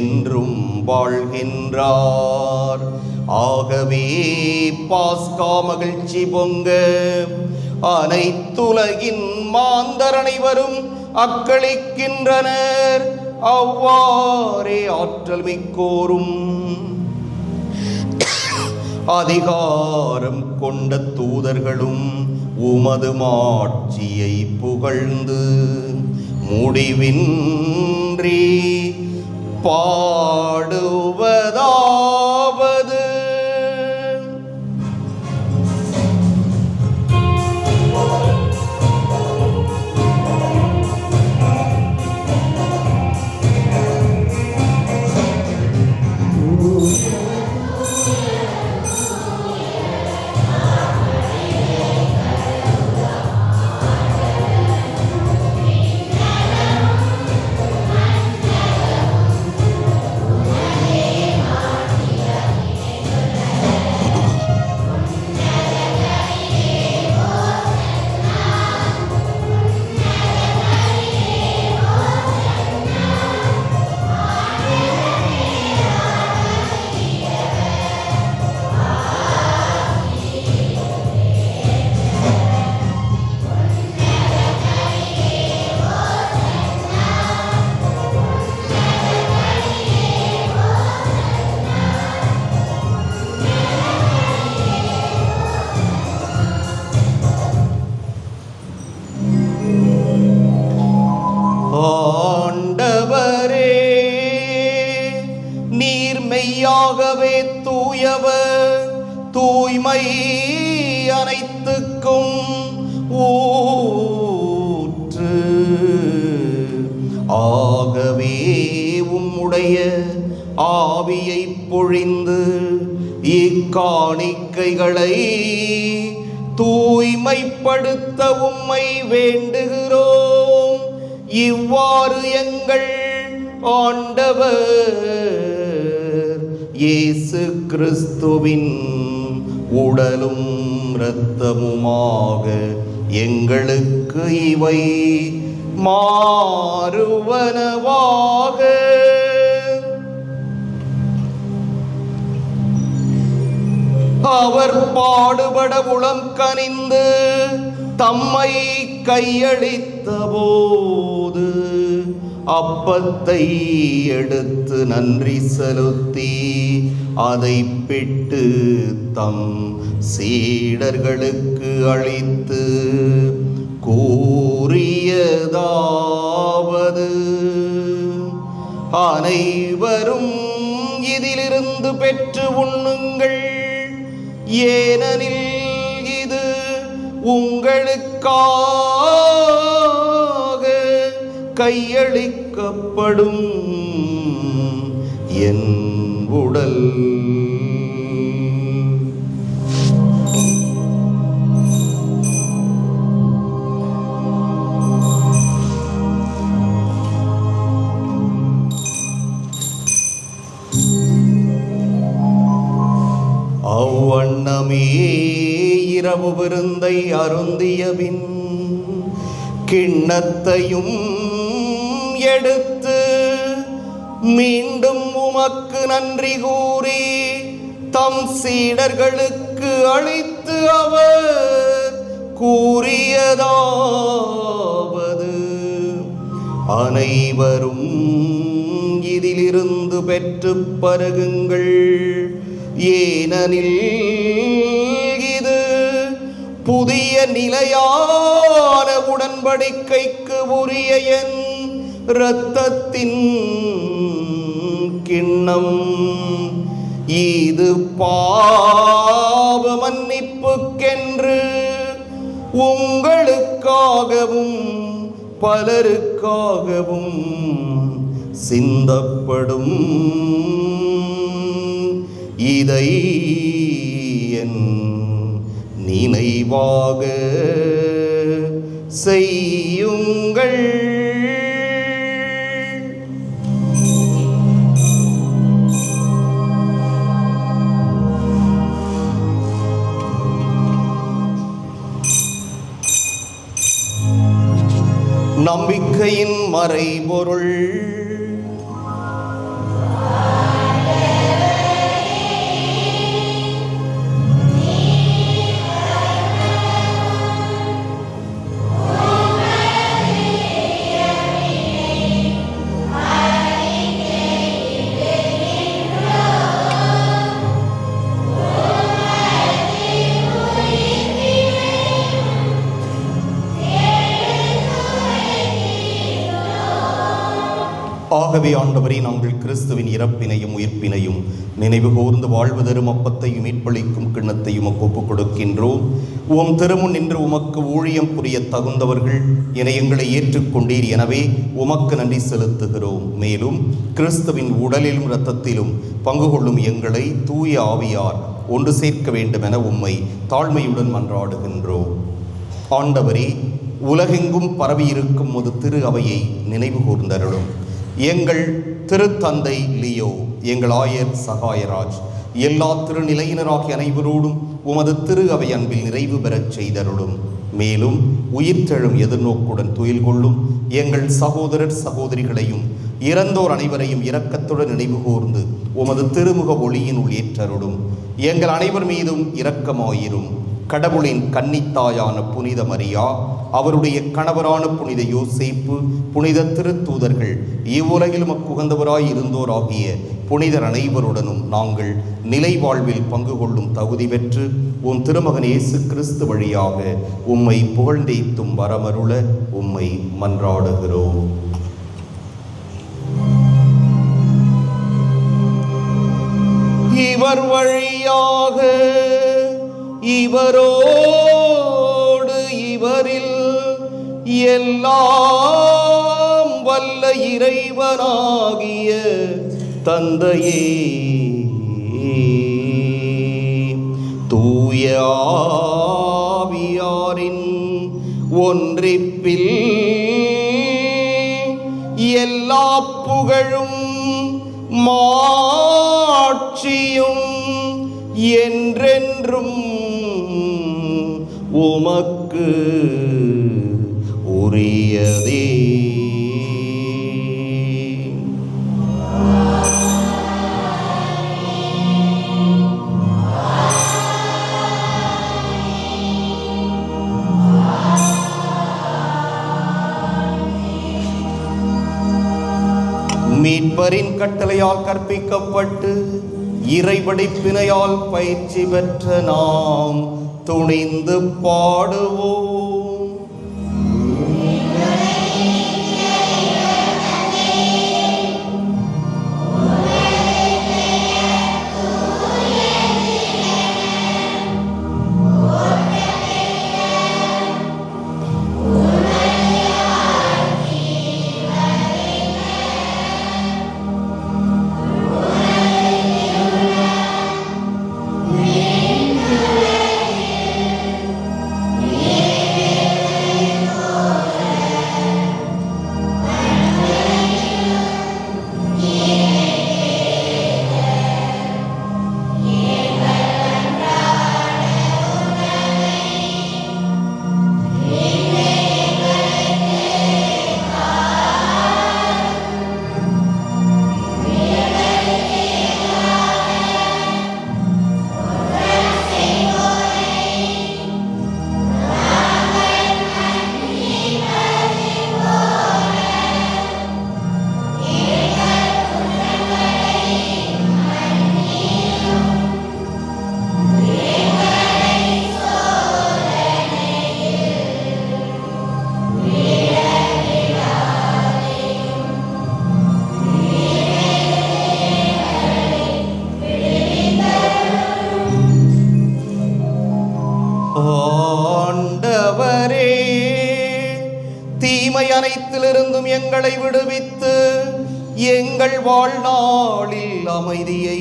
என்றும் வாழ்கின்றார். ஆகவே பாஸ்கா மகிழ்ச்சி பொங்க அனைத்துலகின் மாந்தர் அனைவரும் அக்களிக்கின்றனர். அவ்வாறே ஆற்றல் மிக்கோரும் அதிகாரம் கொண்ட தூதர்களும் உமது மாட்சியை புகழ்ந்து முடிவின்றி பாடுவதாவது. ஆண்டவரே, நீர் மெய்யாகவே தூயவர், தூய்மை அனைத்துக்கும் ஊற்று. ஆகவே உம்முடைய ஆவியை பொழிந்து இக்காணிக்கைகளை தூய்மைப்படுத்த உம்மை வேண்டுகிறோம். இவ்வாறு எங்கள் ஆண்டவர் இயேசு கிறிஸ்துவின் உடலும் இரத்தமுமாக எங்களுக்கு இவை மாறுவனவாக. அவர் பாடுபட உளம் கனிந்து தம்மை கையளித்த போது அப்பத்தை எடுத்து நன்றி செலுத்தி அதை பிட்டு தம் சீடர்களுக்கு அளித்து கூறியதாவது: அனைவரும் இதிலிருந்து பெற்று உண்ணுங்கள், ஏனெனில் இது உங்களுக்காக கையளிக்கப்படும் என் உடல். அவ்வண்ணமே இரவு விருந்தை அருந்தியபின் கிண்ணத்தையும் எடுத்து மீண்டும் உமக்கு நன்றி கூறி தம் சீடர்களுக்கு அளித்து அவர் கூறியதாவது: அனைவரும் இதிலிருந்து பெற்று பருகுங்கள், ஏனெனில் இது புதிய நிலையான உடன்படிக்கைக்கு உரிய என் இரத்தத்தின் கிண்ணம். இது பாவ மன்னிப்புக்கென்று உங்களுக்காகவும் பலருக்காகவும் சிந்தப்படும். இதை என் நினைவாக செய்யுங்கள். நம்பிக்கையின் மறைபொருள். ஆகவே ஆண்டவரே, நாங்கள் கிறிஸ்துவின் இறப்பினையும் உயிர்ப்பினையும் நினைவு கூர்ந்து வாழ்வு தரும் அப்பத்தையும் மீட்பளிக்கும் கிண்ணத்தையும் ஒப்புக் கொடுக்கின்றோம். உம் திருமுன் நின்று உமக்கு ஊழியம் புரிய தகுந்தவர்கள் என எங்களை ஏற்றுக்கொண்டீர். எனவே உமக்கு நன்றி செலுத்துகிறோம். மேலும் கிறிஸ்துவின் உடலிலும் இரத்தத்திலும் பங்கு கொள்ளும் எங்களை தூய ஆவியார் ஒன்று சேர்க்க வேண்டும் என உம்மை தாழ்மையுடன் மன்றாடுகின்றோம். ஆண்டவரே, உலகெங்கும் பரவியிருக்கும் ஒரு திரு அவையை நினைவு கூர்ந்தருளும். எங்கள் திருத்தந்தை லியோ, எங்கள் ஆயர் சகாயராஜ், எல்லா திருநிலையினராகிய அனைவரோடும் உமது திரு அவை அன்பில் நிறைவு பெறச் செய்தருளும். மேலும் உயிர்த்தெழும் எதிர்நோக்குடன் துயில் கொள்ளும் எங்கள் சகோதரர் சகோதரிகளையும் இறந்தோர் அனைவரையும் இரக்கத்துடன் நினைவு கூர்ந்து உமது திருமுக ஒளியினுள் ஏற்றருளும். எங்கள் அனைவர் மீதும் இரக்கமாயிரும். கடவுளின் கன்னித்தாயான புனித மரியா, அவருடைய கணவரான புனித யோசேப்பு, புனித திருத்தூதர்கள், இவ்வுலகிலும் அக்குகந்தவராய் இருந்தோராகிய புனிதர் அனைவருடனும் நாங்கள் நிலை வாழ்வில் பங்கு கொள்ளும் தகுதி பெற்று உம் திருமகன் இயேசு கிறிஸ்து வழியாக உம்மை புகழ்ந்தேத்தும் வரமருள உம்மை மன்றாடுகிறோம். இவர் வழியாக, இவரோடு இவரில் எல்லாம் வல்ல இறைவனாகிய தந்தையே, தூய ஆவியாரின் ஒன்றிப்பில் எல்லா புகழும் மாட்சியும் என்றென்றும் உமக்கு உரியதே. மீட்பரின் கட்டளையால் கற்பிக்கப்பட்டு இறைபடிப்பினையால் பயிற்சி பெற்ற நாம் துணிந்து பாடுவோம். Yeah. ஆண்டவரே, தீமை அனைத்திலிருந்தும் எங்களை விடுவித்து எங்கள் வாழ்நாளில் அமைதியை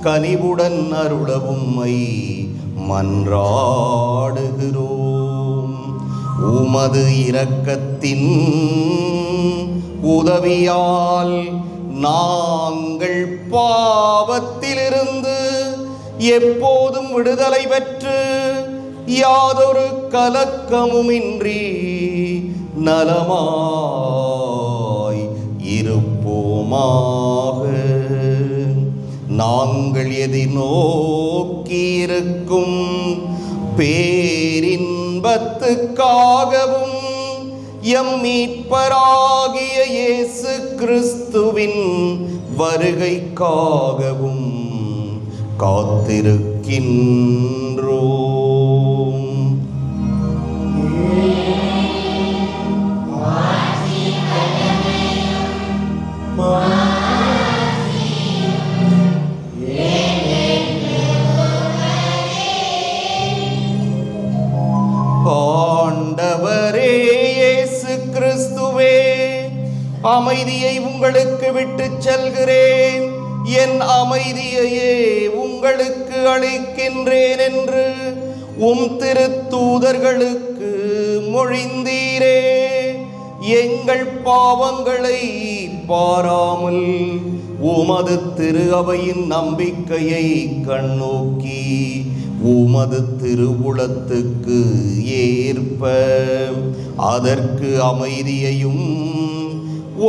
கனிவுடன் அருளவும்மை மன்றாடுகிறோம். உமது இரக்கத்தின் உதவியால் நாங்கள் பாவத்திலிருந்து எப்போதும் விடுதலை பெற்று யாதொரு கலக்கமுமின்றி நலமாய் இருப்போமாக. நாங்கள் எதிர்நோக்கியிருக்கும் பேரின்பத்துக்காகவும் எம் மீட்பராகிய இயேசு கிறிஸ்துவின் வருகைக்காகவும் காத்திருக்கின்றோம். ஆண்டவரே இயேசு கிறிஸ்துவே, அமைதியை உங்களுக்கு விட்டுச் செல்கிறேன், என் அமைதியையே உங்களுக்கு அளிக்கின்றேன் என்று உம் திருத்தூதர்களுக்கு மொழிந்தீரே. எங்கள் பாவங்களை பாராமல் உமது திரு அவையின் நம்பிக்கையை கண்ணோக்கி உமது திருவுளத்துக்கு ஏற்ப அதற்கு அமைதியையும்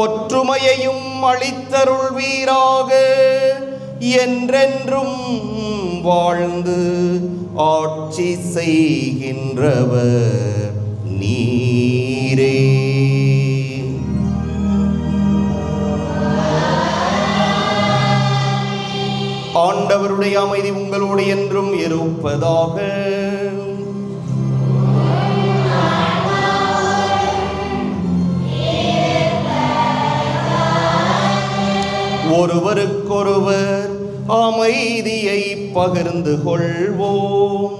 ஒற்றுமையையும் அளித்தருள்வீராக. என்றென்றும் வாழ்ந்து ஆட்சி செய்கின்றவர் நீரே. ஆண்டவருடைய அமைதி உங்களோடு என்றும் இருப்பதாக. ஒருவருக்கொருவர் அமைதியை பகிர்ந்து கொள்வோம்.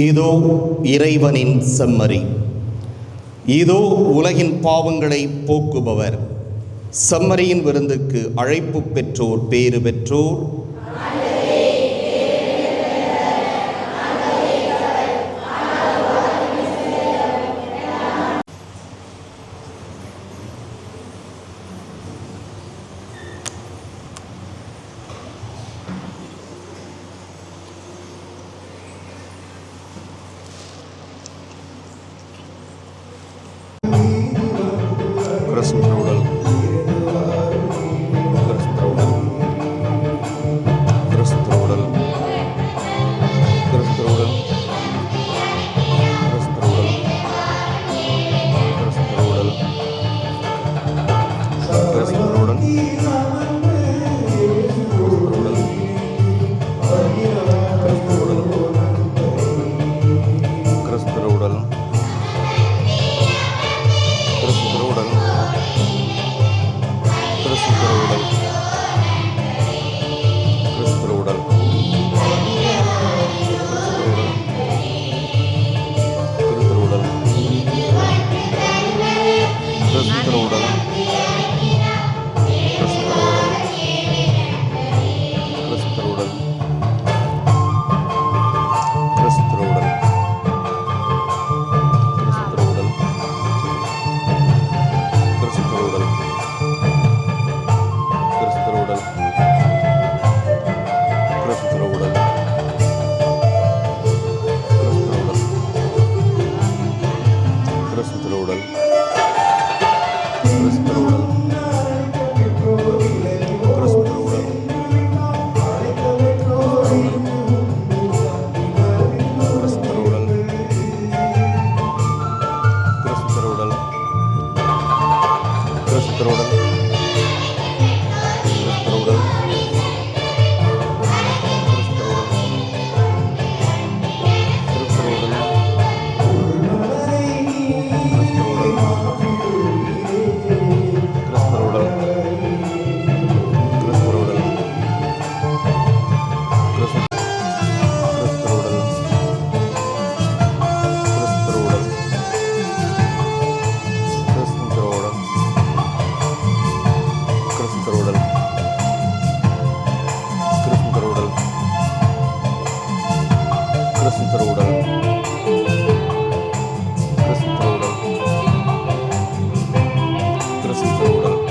இதோ இறைவனின் செம்மறி, இதோ உலகின் பாவங்களை போக்குபவர். செம்மறியின் விருந்துக்கு அழைப்பு பெற்றோர் பேறு பெற்றோர். கிறிஸ்துவுடல் கிறிஸ்துவுடல் கிறிஸ்துவுடல் கிறிஸ்துவுடல்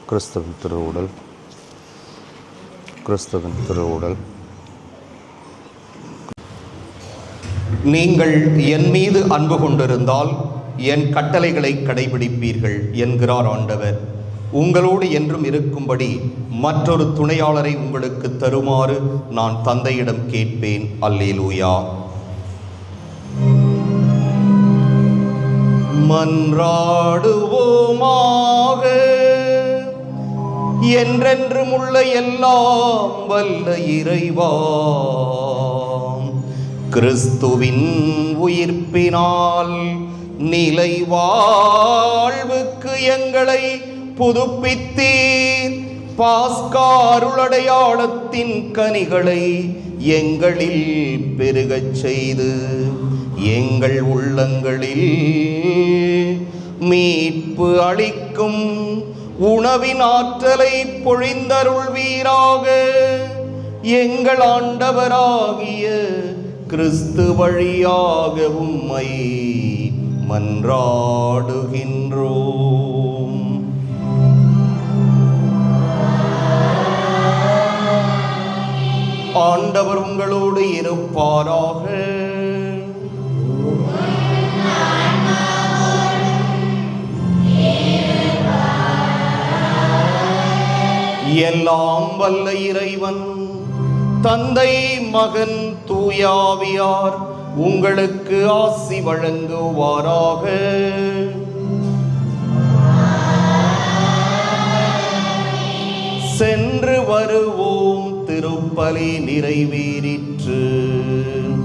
கிறிஸ்துவின் திருவுடல் கிறிஸ்துவின் திருவுடல். நீங்கள் என் மீது அன்பு கொண்டிருந்தால் என் கட்டளைகளை கடைபிடிப்பீர்கள் என்கிறார் ஆண்டவர். உங்களோடு என்றும் இருக்கும்படி மற்றொரு துணையாளரை உங்களுக்கு தருமாறு நான் தந்தையிடம் கேட்பேன். அல்லேலூயா. மன்றாடுவோமாக. என்றென்றும் உள்ள எல்லாம் வல்ல இறைவா, கிறிஸ்துவின் உயிர்ப்பினால் நிலை வாழ்வுக்கு எங்களை புதுப்பித்தீர். பாஸ்கா அருளடையாளத்தின் கனிகளை எங்களில் பெருகச் செய்து எங்கள் உள்ளங்களில் மீட்பு அளிக்கும் உணவின் ஆற்றலை பொழிந்தருள்வீராக. எங்கள் ஆண்டவராகிய கிறிஸ்து வழியாக உம்மை மன்றாடுகின்றோம். ஆண்டவர் உங்களோடு இருப்பாராக. எல்லாம் வல்ல இறைவன் தந்தை, மகன், தூயாவியார் உங்களுக்கு ஆசி வழங்குவாராக. சென்று வருவோம். திருப்பலி நிறைவேறிற்று.